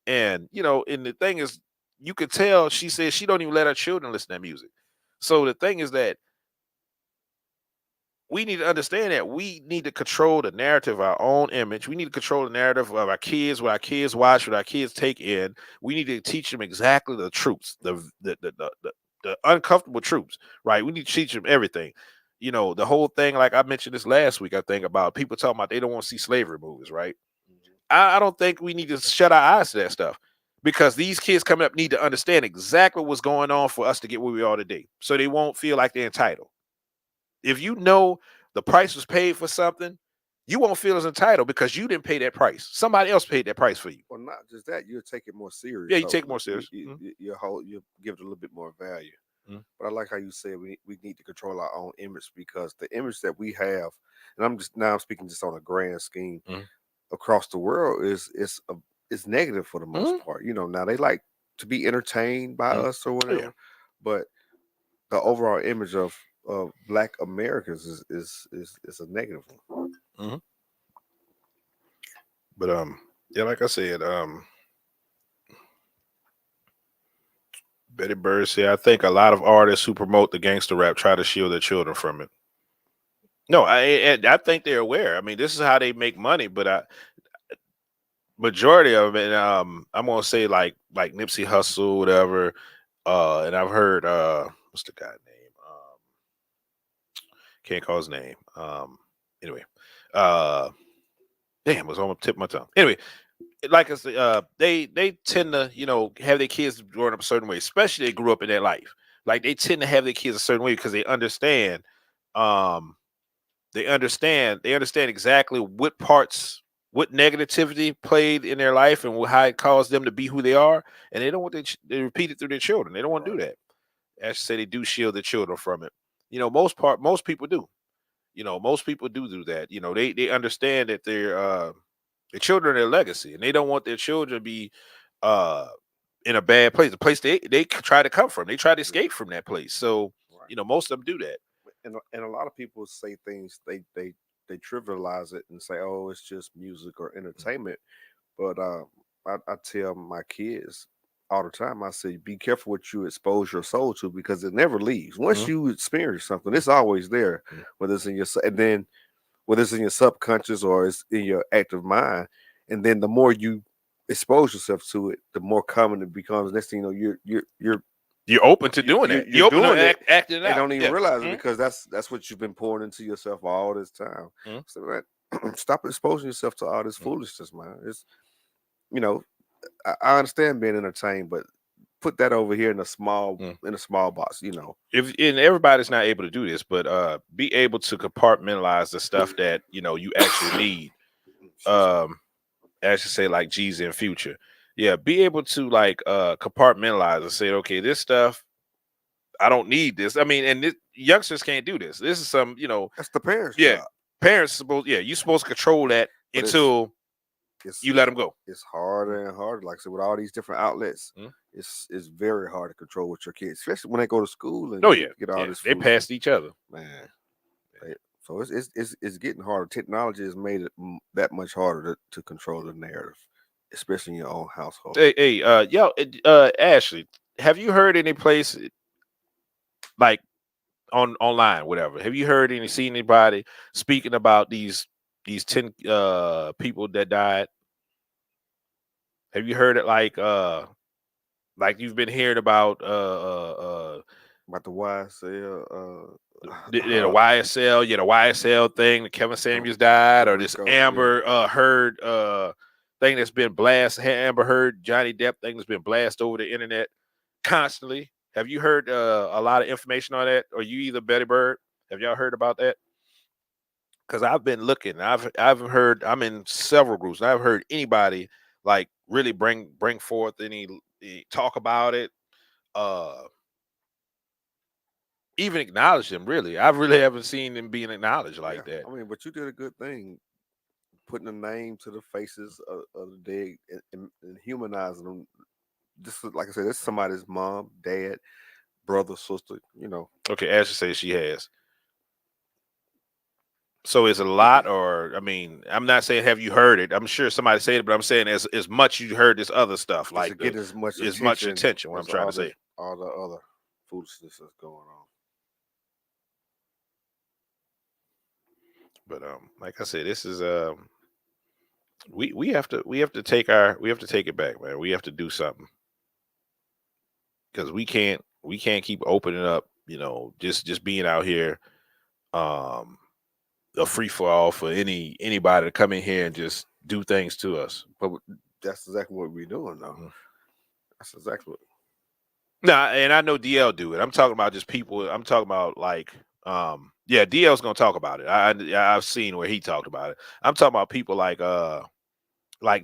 And and the thing is, you could tell she says she don't even let her children listen to that music. So the thing is that we need to understand that we need to control the narrative of our own image. We need to control the narrative of our kids, what our kids watch, what our kids take in. We need to teach them exactly the truths, the uncomfortable truths, right? We need to teach them everything. The whole thing, like I mentioned this last week, I think, about people talking about they don't want to see slavery movies, right? I don't think we need to shut our eyes to that stuff, because these kids coming up need to understand exactly what's going on for us to get where we are today, so they won't feel like they're entitled. If you know the price was paid for something, you won't feel as entitled because you didn't pay that price. Somebody else paid that price for you. Well, not just that, you'll take it more serious. Yeah, you take it more serious. You give it a little bit more value. Mhm. But I like how you said we need to control our own image, because the image that we have, and I'm speaking just on a grand scheme Mhm. across the world, is negative for the most part. Now they like to be entertained by us or Oh, whatever, yeah. but the overall image of Black Americans is a negative one. Mhm. But yeah, like I said, Betty Bird said, I think a lot of artists who promote the gangster rap try to shield their children from it. No, I think they're aware. I mean, this is how they make money, but majority of it, I'm gonna say like Nipsey Hussle, whatever. And I've heard what's the guy name? Can't call his name. Anyway, uh, damn, it was on the tip of my tongue. Anyway, like I said, they tend to have their kids growing up a certain way, especially they grew up in their life. Like, they tend to have their kids a certain way because they understand, um, they understand exactly what parts, what negativity played in their life and how it caused them to be who they are, and they don't want they repeat it through their children. They don't want to do that. As I say, they do shield their children from it. Most people do. Most people do that. They understand that their children are their legacy, and they don't want their children to be uh in a bad place, the place they try to come from. They try to escape from that place. So, Right. most of them do that. And a lot of people say things, they trivialize it and say, oh, it's just music or entertainment. But I tell my kids all the time, I say, be careful what you expose your soul to, because it never leaves. Once Mhm. you experience something, it's always there, Mhm. whether it's in your and then whether it's in your subconscious or it's in your active mind. And then the more you expose yourself to it, the more common it becomes. Next thing you know, You're open to doing that. you're You're open doing to it acting it and out. don't even Yeah. realize it, Mhm. because that's what you've been pouring into yourself all this time. Mhm. So, man, stop exposing yourself to all this Mhm. foolishness, man. It's you know, I understand being entertained, but put that over here in a small Mhm. box. If and everybody's not able to do this, but be able to compartmentalize the stuff that you actually need. Excuse me. Um, as you say, like Jeezy and Future. Yeah, be able to like compartmentalize and say, okay, this stuff I don't need this. I mean, and youngsters can't do this. This is some, That's the parents' yeah, job. parents supposed, yeah, you supposed to control that But until it's you let them go. it's harder and harder. Like I said, with all these different outlets, Mhm. it's very hard to control with your kids, especially when they go to school and Oh yeah, get all yeah, this they foolishness. passed each other. Man. So it's getting harder. Technology has made it that much harder to control the narrative, especially in your own household. Hey, Ashley, have you heard any place like online, whatever? Have you heard seen anybody speaking about these 10 people that died? Have you heard it like you've been hearing about About the YSL, the YSL, the YSL thing, the Kevin Samuels died, or this Rico, Amber Heard thing that's been blasted, Amber Heard, Johnny Depp thing that's been blasted over the internet constantly. Have you heard a lot of information on that? Or you either Betty Bird? Have y'all heard about that? Because I've been looking. I've heard. I'm in several groups. And I've heard anybody like really bring forth any talk about it. Uh, even acknowledge them. Really, I really haven't seen them being acknowledged like that. I mean, but you did a good thing putting a name to the faces of the dead and humanizing them. This is, like I said, this is somebody's mom, dad, brother, sister. Okay, Ashley says she has. So is it a lot, or I mean, I'm not saying have you heard it. I'm sure somebody said it, but I'm saying as much you heard this other stuff, Does like it get as much attention. What I'm trying to say. All the other foolishness that's going on. But like I said, this is we have to take it back, man. We have to do something because we can't keep opening up. Just being out here, um, a free for all for anybody to come in here and just do things to us. But that's exactly what we're doing, though. Mhm. That's exactly what. Nah, and I know DL do it. I'm talking about just people. I'm talking about like, yeah, DL's gonna talk about it. I've seen where he talked about it. I'm talking about people like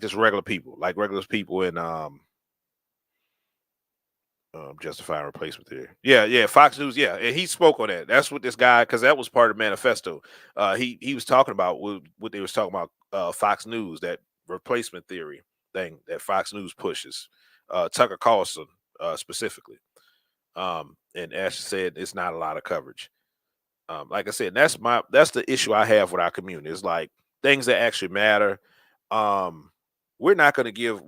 just regular people, like regular people in justifying replacement theory. Yeah, Fox News. Yeah, and he spoke on that. That's what this guy, because that was part of the manifesto. He was talking about what they was talking about. Fox News, that replacement theory thing that Fox News pushes. Tucker Carlson specifically. And Ash said it's not a lot of coverage. Like I said, that's the issue I have with our community. It's like things that actually matter. Um, we're not gonna give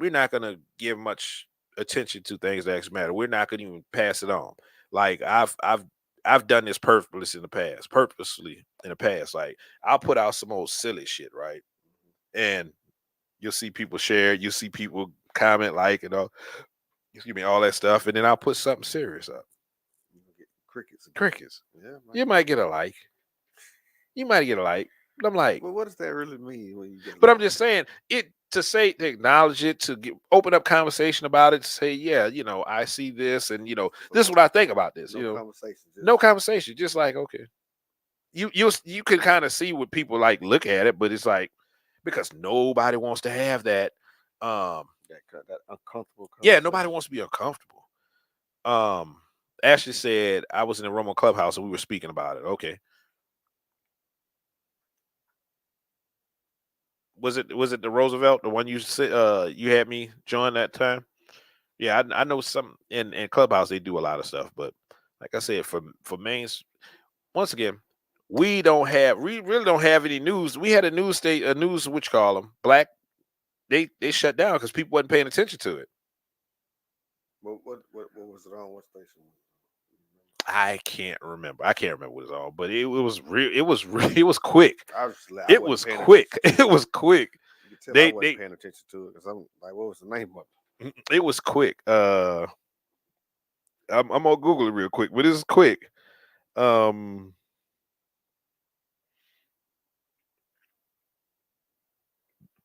much attention to things that actually matter. We're not gonna even pass it on. Like I've done this purposely in the past. Like I'll put out some old silly shit, right? And you'll see people share, you see people comment, like, excuse me, all that stuff, and then I'll put something serious up. Get crickets. Crickets. Yeah, man. You might get a like. You might get a like. But I'm like, Well, what does that really mean when you get? but I'm just saying it to acknowledge it, to open up conversation about it, to say, yeah, I see this, and this is what I think about this. No conversation. No conversation. Just like, okay, you can kind of see what people like look at it, but it's like because nobody wants to have that. That uncomfortable. Yeah, nobody wants to be uncomfortable. Ashley said I was in the room on Clubhouse and we were speaking about it. Okay. Was it the Roosevelt, the one you had me join that time? Yeah, I know some in Clubhouse they do a lot of stuff, but like I said, for mains, once again, we really don't have any news. We had a news which call them black. They shut down because people wasn't paying attention to it. What was it on? What station? I can't remember. I can't remember what it was on, but it was real. It was quick. It was quick. It was quick. You could tell I wasn't paying attention to it because I'm like, what was the name of it? It was quick. I'm gonna Google it real quick, but it's quick. That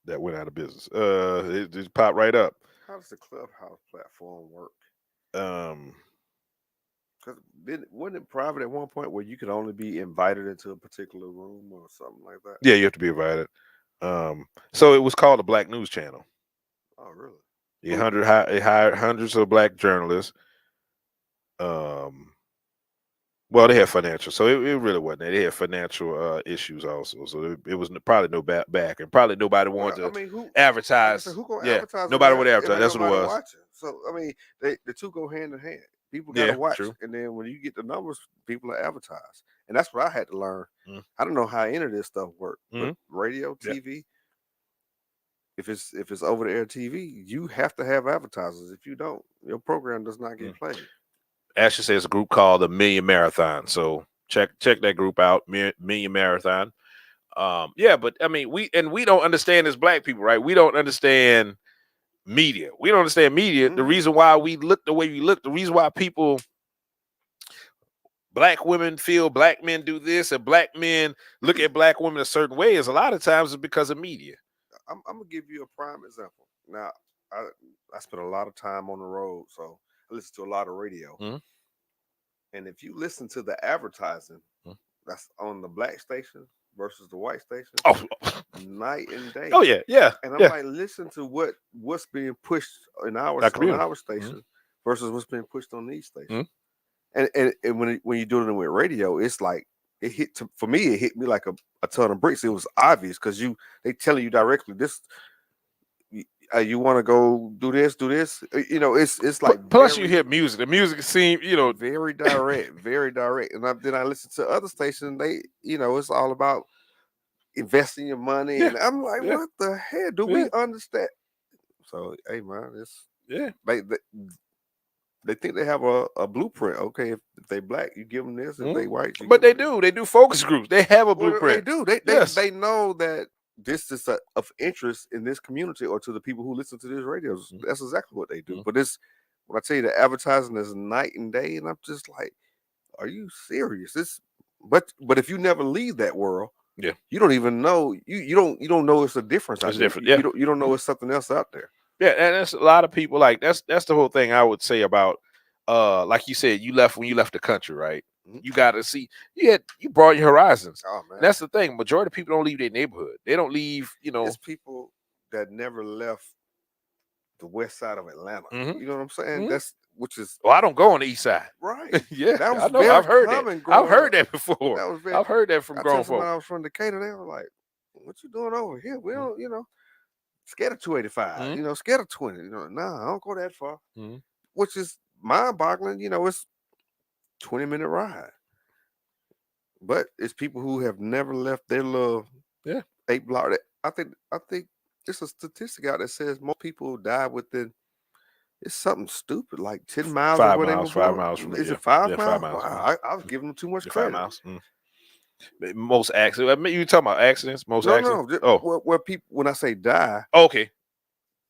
went out of business. It just popped right up. How does the Clubhouse platform work? Because wasn't it private at one point where you could only be invited into a particular room or something like that? Yeah, you have to be invited. So it was called the Black News Channel. Oh, really? He hired hundreds of black journalists. Well, they had financial, so it really wasn't that. They had financial issues also, so it was probably no back, and probably nobody Well, wanted I to mean, who? Like I said, advertise. who gonna Yeah, advertise on nobody that would if advertise. ain't That's what it nobody was. watching? So I mean, the two go hand in hand. People got to Yeah, watch, true. and then when you get the numbers, people are advertised, and that's what I had to learn. Mm. I don't know how any of this stuff works, but Mhm. radio, Yeah. TV, if it's over the air TV, you have to have advertisers. If you don't, your program does not get played. Ashley says a group called the Million Marathon. So check that group out, Million Marathon. Yeah, but I mean, we don't understand as black people, right? We don't understand media. We don't understand media. The reason why we look the way we look, the reason why black women feel black men do this, and black men look at black women a certain way, is a lot of times is because of media. I'm gonna give you a prime example. Now, I spent a lot of time on the road, so I listen to a lot of radio. Mhm. And if you listen to the advertising Mhm. that's on the black station versus the white station, Oh, night and day. oh yeah. And I'm Yeah. like, listen to what's being pushed in our That on community. our station versus what's being pushed on these stations. Mhm. And when you're doing it with radio, it's like for me, it hit me like a ton of bricks. It was obvious because they telling you directly this. You want to go do this, do this. You know, it's like Plus, you hear music. The music seems, very direct, very direct. And then I listen to other stations. They, it's all about investing your money, yeah, and I'm like, yeah, what the hell? Do yeah, we understand? So, hey man, yeah. they think they have a blueprint. Okay, if they black, you give them this. If they white, you But give them this. they do focus groups. They have a Well, they blueprint. do. Yes. They know that this is of interest in this community or to the people who listen to these radios. That's exactly what they do. But when I tell you the advertising is night and day, and I'm just like, are you serious? But if you never leave that world, Yeah, you don't even know you don't know it's a difference out it's there. different. Yeah, You don't know it's something else out there. yeah, and that's a lot of people. Like that's the whole thing I would say about, like you said, when you left the country, right? Mhm. You got to see you broaden your horizons. Oh man, And that's the thing. Majority of people don't leave their neighborhood. They don't leave. it's people that never left the west side of Atlanta. Mhm. You know what I'm saying? Mhm. That's which is Well, I don't go on the east side. right. Yeah, That was I know. very I've heard that. common I've growing heard up. that before. That was very. I've heard that from I grown tell somebody folk. I was from Decatur. They were like, "What you doing over here? We Mhm. don't, scared of 285. Mhm. Scared of 20. Nah, I don't go that far." Mhm. Which is mind-boggling. It's 20-minute ride, but it's people who have never left their little Yeah. 8 block. I think it's a statistic out that says most people die within. It's something stupid like 10 miles of 5 where they miles. were 5 miles born. from Is yeah, it 5 yeah, 5 miles? miles. Wow, I was giving them too much Yeah, 5 credit. miles. Most accidents. I mean, you talking about accidents? Most No, accidents? no. Oh, Where people, when I say die, okay.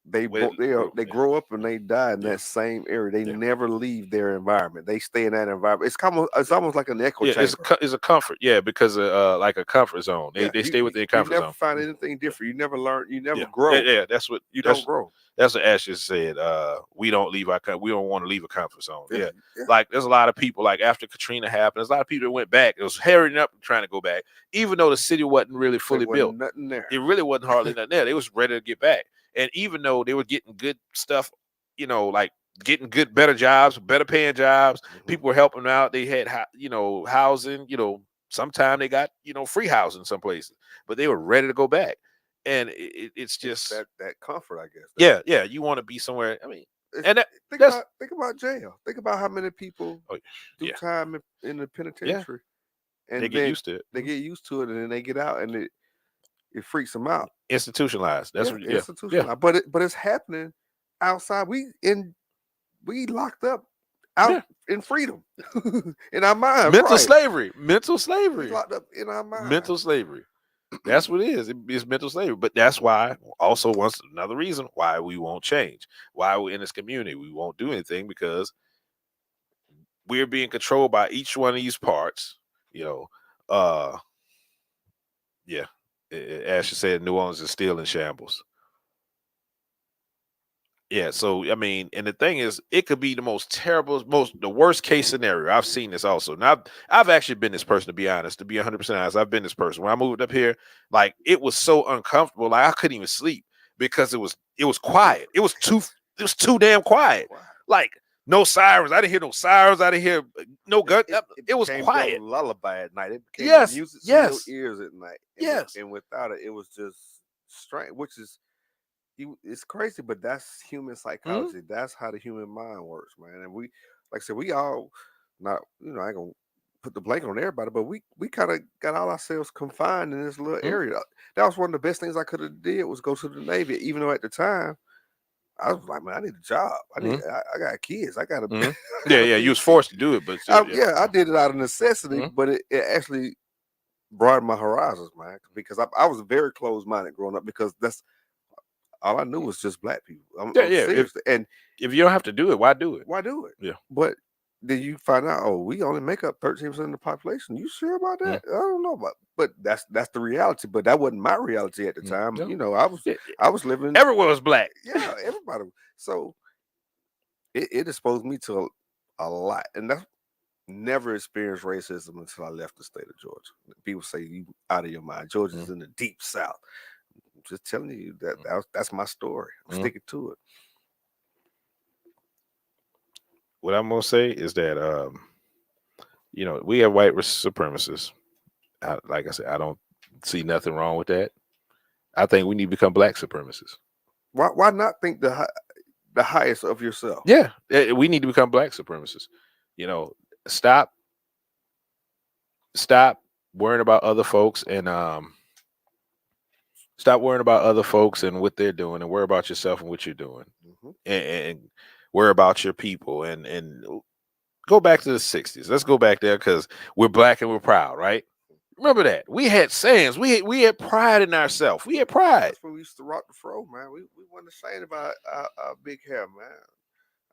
they Well, they yeah, grow up and they die in yeah, that same area. They yeah. never leave their environment. They stay in that environment. It's almost like an echo Yeah, chamber. it's a comfort. Yeah, because like a comfort zone. Yeah, They stay within you comfort never zone. find anything different. You never learn. You never Yeah, grow. yeah. You don't grow. That's what Ash just said. We don't we don't want to leave a comfort zone. Yeah. Yeah. Like there's a lot of people like after Katrina happened, there's a lot of people that went back. It was hurrying up and trying to go back, even though the city wasn't really fully There wasn't built. nothing there. It really wasn't hardly nothing there. They was ready to get back, and even though they were getting good stuff, like getting better jobs, better paying jobs, people were helping them out. They had housing. Sometime they got free housing some places, but they were ready to go back. And it's just that comfort, I guess. yeah. You want to be somewhere. I mean, And think about jail. Think about how many people do time in the penitentiary, and they get used to it. They get used to it, and then they get out, and it freaks them out. Institutionalized. That's what. Institutionalized. Yeah. But it's happening outside. We locked up out in freedom in our mind. Mental slavery. slavery. We locked up in our mind. Mental slavery. That's what it is. It's mental slavery. But that's why also another reason why we won't change. Why we're in this community. We won't do anything because we're being controlled by each one of these parts. Yeah. As you said, New Orleans is still in shambles. Yeah, so I mean, and the thing is, it could be the most terrible, the worst case scenario. I've seen this also. Now, I've actually been this person, to be honest, to be 100% honest. I've been this person. When I moved up here, like it was so uncomfortable, like I couldn't even sleep because it was quiet. It was too it was too damn quiet. Like no sirens. I didn't hear no sirens. I didn't hear no gun. It was quiet. Your lullaby at night. It became Yes, music to yes, your ears at night. yes. And without it, it was just strange. Which is, it's crazy, but that's human psychology. That's how the human mind works, man. And we, like I said, we all not, I ain't gonna put the blanket on everybody, but we kind of got all ourselves confined in this little area. That was one of the best things I could have did was go to the Navy, even though at the time I was like, man, I need a job. I got kids. I gotta. Yeah. You was forced to do it, but I did it out of necessity, but it actually broadened my horizons, man. Because I was very closed minded growing up, because that's all I knew was just black people. I'm serious. If you don't have to do it, why do it? Why do it? Yeah. But then you find out, we only make up 13% of the population. You sure about that? I don't know about, but that's the reality. But that wasn't my reality at the time. No. I was living. Everyone was black. Yeah, everybody. So it exposed me to a lot, and that's never experienced racism until I left the state of Georgia. People say you out of your mind. Georgia's in the deep South. I'm just telling you that's my story. I'm sticking to it. What I'm gonna say is that we have white supremacists. Like I said, I don't see nothing wrong with that. I think we need to become black supremacists. Why not think the highest of yourself? Yeah, we need to become black supremacists. Stop worrying about other folks and stop worrying about other folks and what they're doing, and worry about yourself and what you're doing, and worry about your people, and go back to the 60s. Let's go back there, because we're black and we're proud, right? Remember that we had sayings. We had pride in ourselves. We had pride. That's when we used to rock the fro, man. We wasn't ashamed about our big hair, man.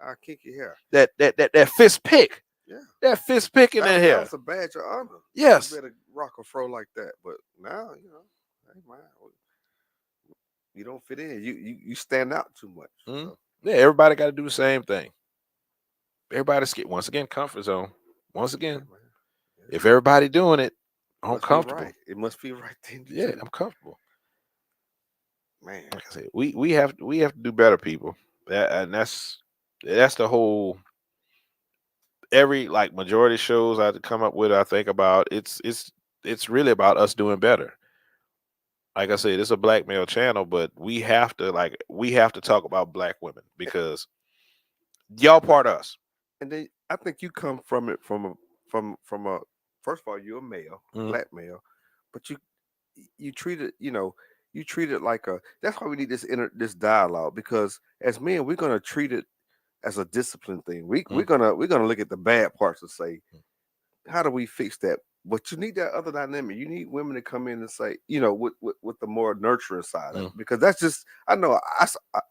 Our kinky hair. That fist pick. Yeah. That fist pick in that hair. That's a badge of honor. Yes. You better rock a fro like that. But now, hey man, you don't fit in. You stand out too much. So. Yeah, everybody got to do the same thing. Everybody's once again comfort zone. Once again, if everybody doing it, I'm comfortable. Right. It must feel right then. Yeah, I'm comfortable. Man, like I said, we have to do better, people. And that's the whole. Every majority shows I come up with, I think about it's really about us doing better. Like I said, it's a black male channel, but we have to talk about black women, because y'all part of us. And then I think you come from it from a first of all, you're a male, black male, but you treat it, you treat it like that's why we need this dialogue, because as men, we're gonna treat it as a discipline thing. We're gonna look at the bad parts and say, how do we fix that? But you need that other dynamic. You need women to come in and say, with the more nurturing side of it, because that's just, I know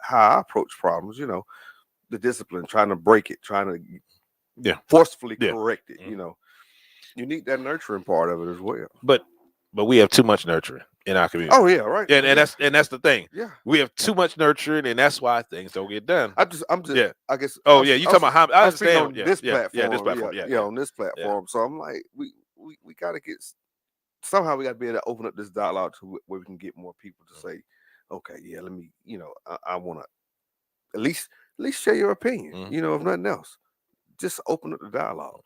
how I approach problems. The discipline, trying to break it, trying to forcefully correct it. You need that nurturing part of it as well. But we have too much nurturing in our community. Oh yeah, right. And that's the thing. Yeah, we have too much nurturing, and that's why things don't get done. I'm just I guess. Oh yeah, you talking about how I understand on this platform. Yeah, this platform. Yeah, on this platform. So I'm like, we gotta get, somehow we gotta be able to open up this dialogue to where we can get more people to say, okay, yeah, let me, I want to at least share your opinion. If nothing else, just open up the dialogue.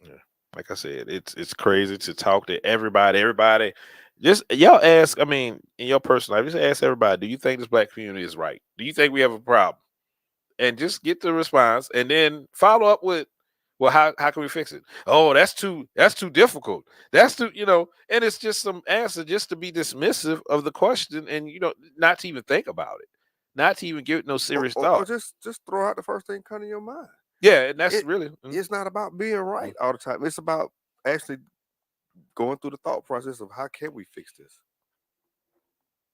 Yeah, like I said, it's crazy to talk to everybody. Everybody, just y'all ask. I mean, in your personal life, just ask everybody: do you think this black community is right? Do you think we have a problem? And just get the response, and then follow up with, well, how can we fix it? Oh, that's too difficult. That's too, and it's just some answer just to be dismissive of the question, and not to even think about it, not to even give it no serious thought. Or just throw out the first thing come to your mind. Yeah, and that's really. It's not about being right all the time. It's about actually going through the thought process of how can we fix this.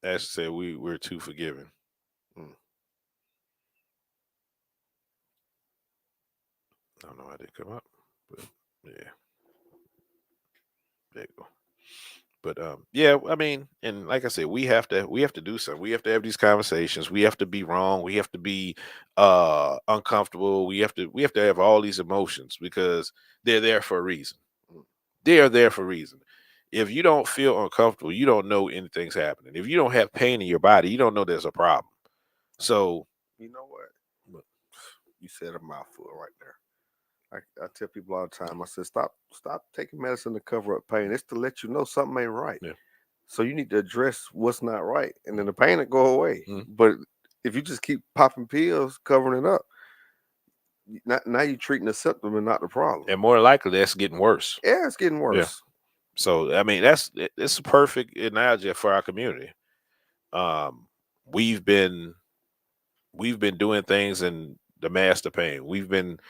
As I said, we're too forgiving. I don't know how they come up, but yeah, there you go. But yeah, I mean, and like I said, we have to do something. We have to have these conversations. We have to be wrong. We have to be uncomfortable. We have to have all these emotions, because they're there for a reason. They are there for a reason. If you don't feel uncomfortable, you don't know anything's happening. If you don't have pain in your body, you don't know there's a problem. So You know what? You said a mouthful right there. I tell people all the time. I said, stop taking medicine to cover up pain. It's to let you know something ain't right. Yeah. So you need to address what's not right, and then the pain will go away. Mm. But if you just keep popping pills, covering it up, now you're treating the symptom and not the problem. And more likely, that's getting worse. Yeah, it's getting worse. So I mean, it's a perfect analogy for our community. We've been doing things in the master pain. We've been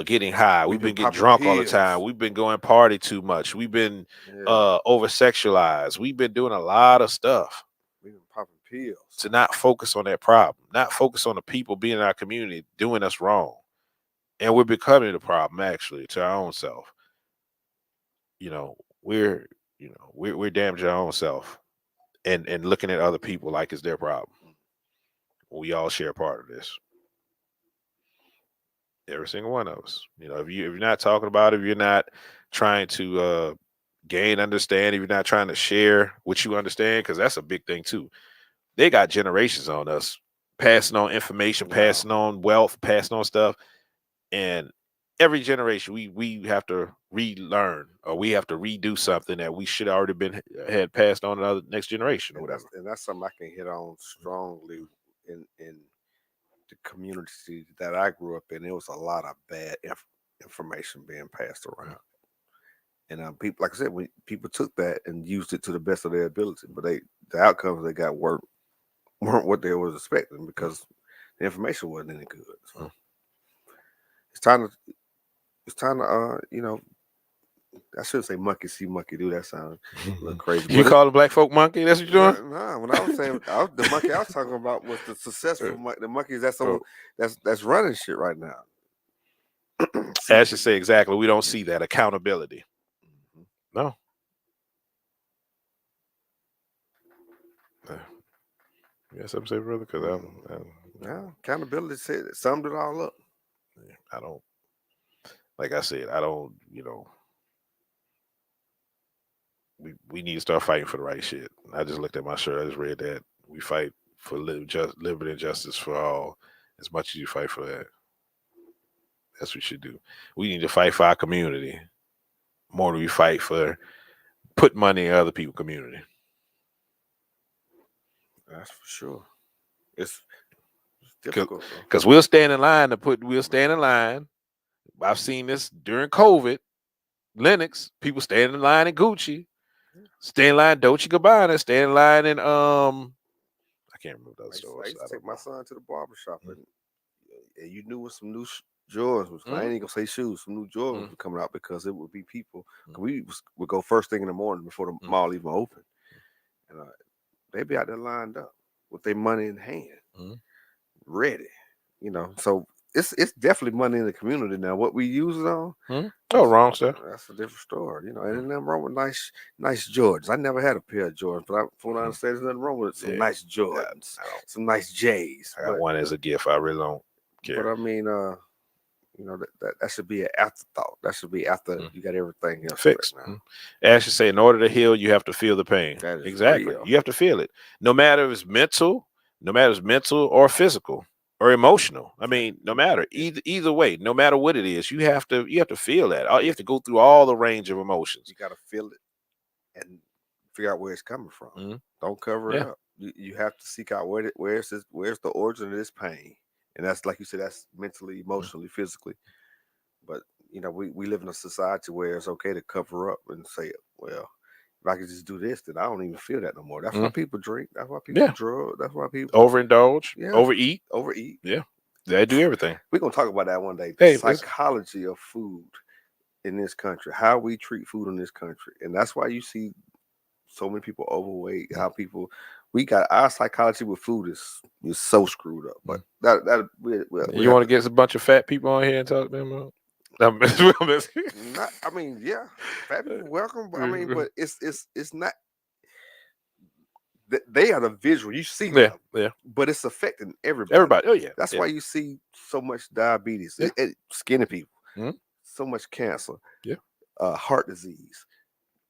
getting high. We've been getting drunk all the time. We've been going party too much. We've been over sexualized. We've been doing a lot of stuff. We've been popping pills to not focus on that problem, not focus on the people being in our community doing us wrong. And we're becoming the problem actually to our own self. We're we're damaging our own self and looking at other people like it's their problem. We all share part of this. Every single one of us. If you're not talking about it, if you're not trying to gain understanding, if you're not trying to share what you understand, because that's a big thing too. They got generations on us, passing on information, passing on wealth, passing on stuff, and every generation we have to relearn or we have to redo something that we should already had passed on to the next generation or whatever. And that's something I can hit on strongly in the community that I grew up in. There was a lot of bad information being passed around. And people, like I said, people took that and used it to the best of their ability, but the outcomes they got weren't what they was expecting because the information wasn't any good. So it's time to I should say monkey see, monkey do. That sounds a little crazy. You call the black folk monkey? That's what you're doing? Nah, when I was saying the monkey I was talking about was the successful the monkeys that's running shit right now. I should say exactly. We don't see that accountability. No. Yes, I'm saying, brother, because accountability summed it all up. I don't, like I said, I don't. We need to start fighting for the right shit. I just looked at my shirt. I just read that we fight for liberty and justice for all as much as you fight for that. That's what we should do. We need to fight for our community more than we fight for put money in other people's community. That's for sure. It's difficult because we'll stand in line We'll stand in line. I've seen this during COVID. Linux people stand in line in Gucci, stand in line Dolce Gabbana, stand in line in I can't remember those stores. I used to take my son to the barbershop and you knew what some new Jordans was. I ain't even gonna say shoes. Some new Jordans were coming out because it would be people. We would go first thing in the morning before the mall even opened, and they'd be out there lined up with their money in hand, ready. So it's definitely money in the community now. What we use it on? Wrong stuff. That's a different story. Ain't nothing wrong with nice Jordans. I never had a pair of Jordans, but from what I understand, there's nothing wrong with some nice Jordans, some nice J's. I got one as a gift. I really don't care. But I mean, that should be an afterthought. That should be after you got everything else fixed. I should say, in order to heal, you have to feel the pain. Exactly. Real. You have to feel it, no matter if it's mental, or physical or emotional. I mean, no matter either way, no matter what it is, you have to feel that. You have to go through all the range of emotions. You got to feel it and figure out where it's coming from. Don't cover it up. You have to seek out where's the origin of this pain. And that's, like you said, that's mentally, emotionally, physically. But, we live in a society where it's okay to cover up and say, well, if I could just do this, then I don't even feel that no more. That's why people drink. That's why people drug. That's why people overindulge, overeat. Yeah, they do everything. We're going to talk about that one day. The psychology of food in this country, how we treat food in this country. And that's why you see so many people overweight, how people... We got our psychology with food is so screwed up. But you want to get a bunch of fat people on here and talk to them about? I mean, yeah, fat people welcome. But I mean, but it's not. They are the visual. You see them, but it's affecting everybody. Oh yeah, that's why you see so much diabetes, skinny people, so much cancer, heart disease.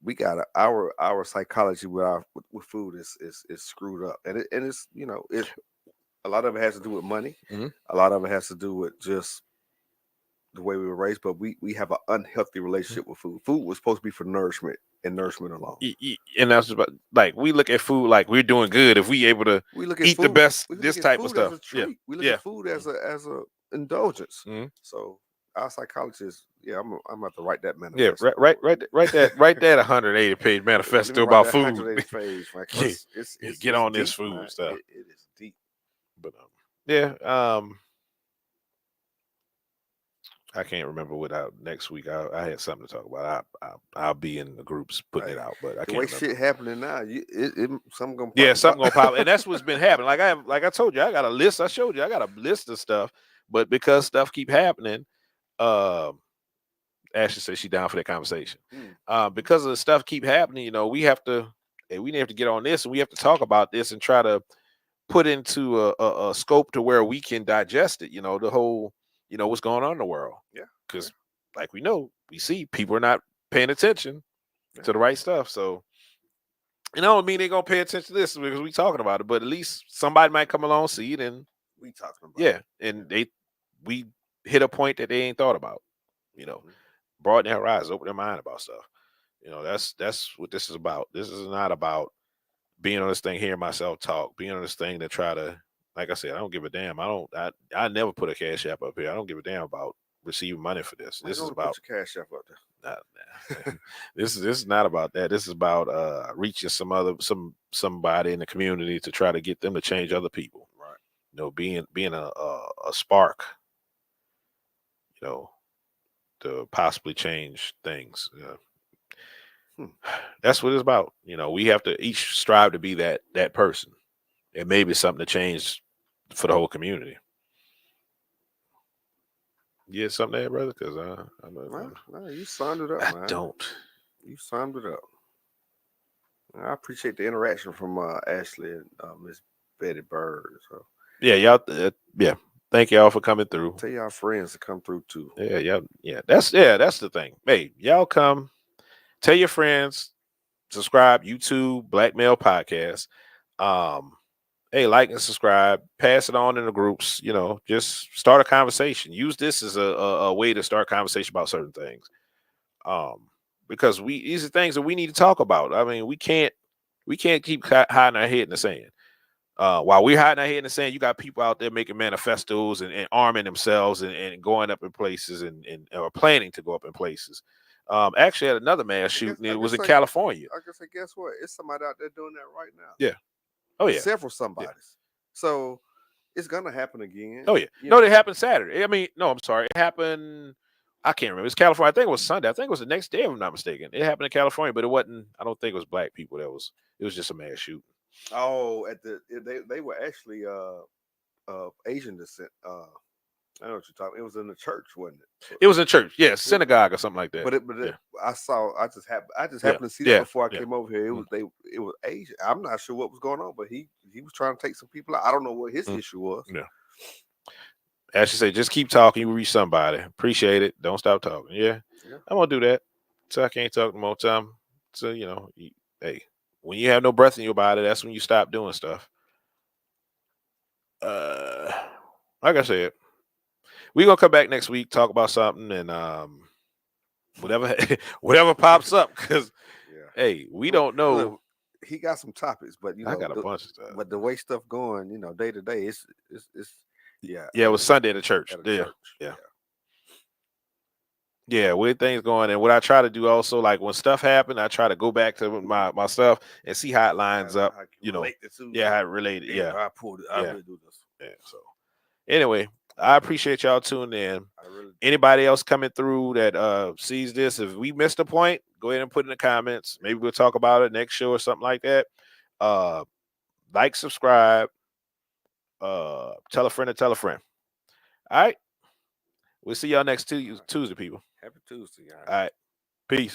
We got our psychology with food is screwed up, and it's a lot of it has to do with money. Mhm. A lot of it has to do with just the way we were raised. But we have an unhealthy relationship with food. Food was supposed to be for nourishment and nourishment alone. And that's about, like, we look at food like we're doing good if we able to We look at eat food, the best, we look this at type food of stuff. as a treat. We look Yeah. at food as a indulgence. Mhm. So our psychologist, I'm about to write that Yeah, manifesto. write that 180-page manifesto about food. 180 page, man, Yeah. it's Get on deep, this food man. stuff. It is deep. But yeah, I can't remember what next week. I had something to talk about. I'll be in the groups putting it out, but I The can't way remember. shit happening now, something gonna pop. Yeah, something gonna pop, and that's what's been happening. Like I told you, I got a list. I showed you, I got a list of stuff, but because stuff keep happening, Ashley says she's down for that conversation. Because of the stuff keep happening, you know, we have to get on this, and we have to talk about this and try to put into a scope to where we can digest it. You know, the whole, you know, what's going on in the world. Yeah, because like we see people are not paying attention to the right stuff. So, you know, I mean, they're gonna pay attention to this because we talking about it, but at least somebody might come along, see it, and we talking about it. And we hit a point that they ain't thought about. You know, broaden their horizons, open their mind about stuff. You know, that's what this is about. This is not about being on this thing, hearing myself talk, being on this thing to try to, like I said, I don't give a damn. I never put a cash app up here. I don't give a damn about receiving money for this. This is about put your cash app up there. This is not about that. This is about reaching somebody in the community to try to get them to change other people. Right. You know, being a spark, you know, to possibly change things. That's what it's about. You know, we have to each strive to be that person. And maybe something to change for the whole community. Yeah, something there, brother? Because no, you summed it up, man. I don't. You summed it up. I appreciate the interaction from Ashley and Miss Betty Bird. So yeah, y'all. Thank y'all for coming through. Tell y'all friends to come through too. Yeah. That's the thing. Hey, y'all come. Tell your friends. Subscribe. YouTube Black Male Podcast. Hey, like and subscribe. Pass it on in the groups. You know, just start a conversation. Use this as a way to start a conversation about certain things. Because these are things that we need to talk about. I mean, we can't keep hiding our head in the sand. While we're hiding our head in the sand, you got people out there making manifestos and arming themselves and going up in places and or planning to go up in places. Actually, had another mass shooting. It was in California. I guess guess what? It's somebody out there doing that right now. Yeah. Oh yeah. Several somebodies. Yeah. So it's gonna happen again. Oh yeah. No, it happened Saturday. I mean, no, I'm sorry. It happened. I can't remember. It's California. I think it was Sunday. I think it was the next day, if I'm not mistaken. It happened in California, but it wasn't. I don't think it was black people. It was just a mass shooting. Oh, they were actually Asian descent. I know what you're talking. It was in the church, wasn't it? It was in church, yeah, synagogue or something like that. But I just happened to see that before I came over here. It was Asian. I'm not sure what was going on, but he was trying to take some people out. I don't know what his issue was. Yeah. As you say, just keep talking. You reach somebody. Appreciate it. Don't stop talking. Yeah. I'm gonna do that. So I can't talk no more time. So hey, when you have no breath in your body, that's when you stop doing stuff. Like I said, we're gonna come back next week, talk about something, and whatever pops up, because hey, we don't know. Look, he got some topics, but I got a bunch of stuff. But the way stuff going, day to day, it's it was Sunday at the church. Yeah, weird things going. And what I try to do also, like when stuff happened, I try to go back to my stuff and see how it lines up. How it related. Yeah, I pulled it. I really do this. Yeah. So anyway, I appreciate y'all tuning in. Anybody else coming through that sees this, if we missed a point, go ahead and put in the comments. Maybe we'll talk about it next show or something like that. Like, subscribe, tell a friend to tell a friend. All right. We'll see y'all next Tuesday, people. Happy Tuesday, guys. All right. Peace.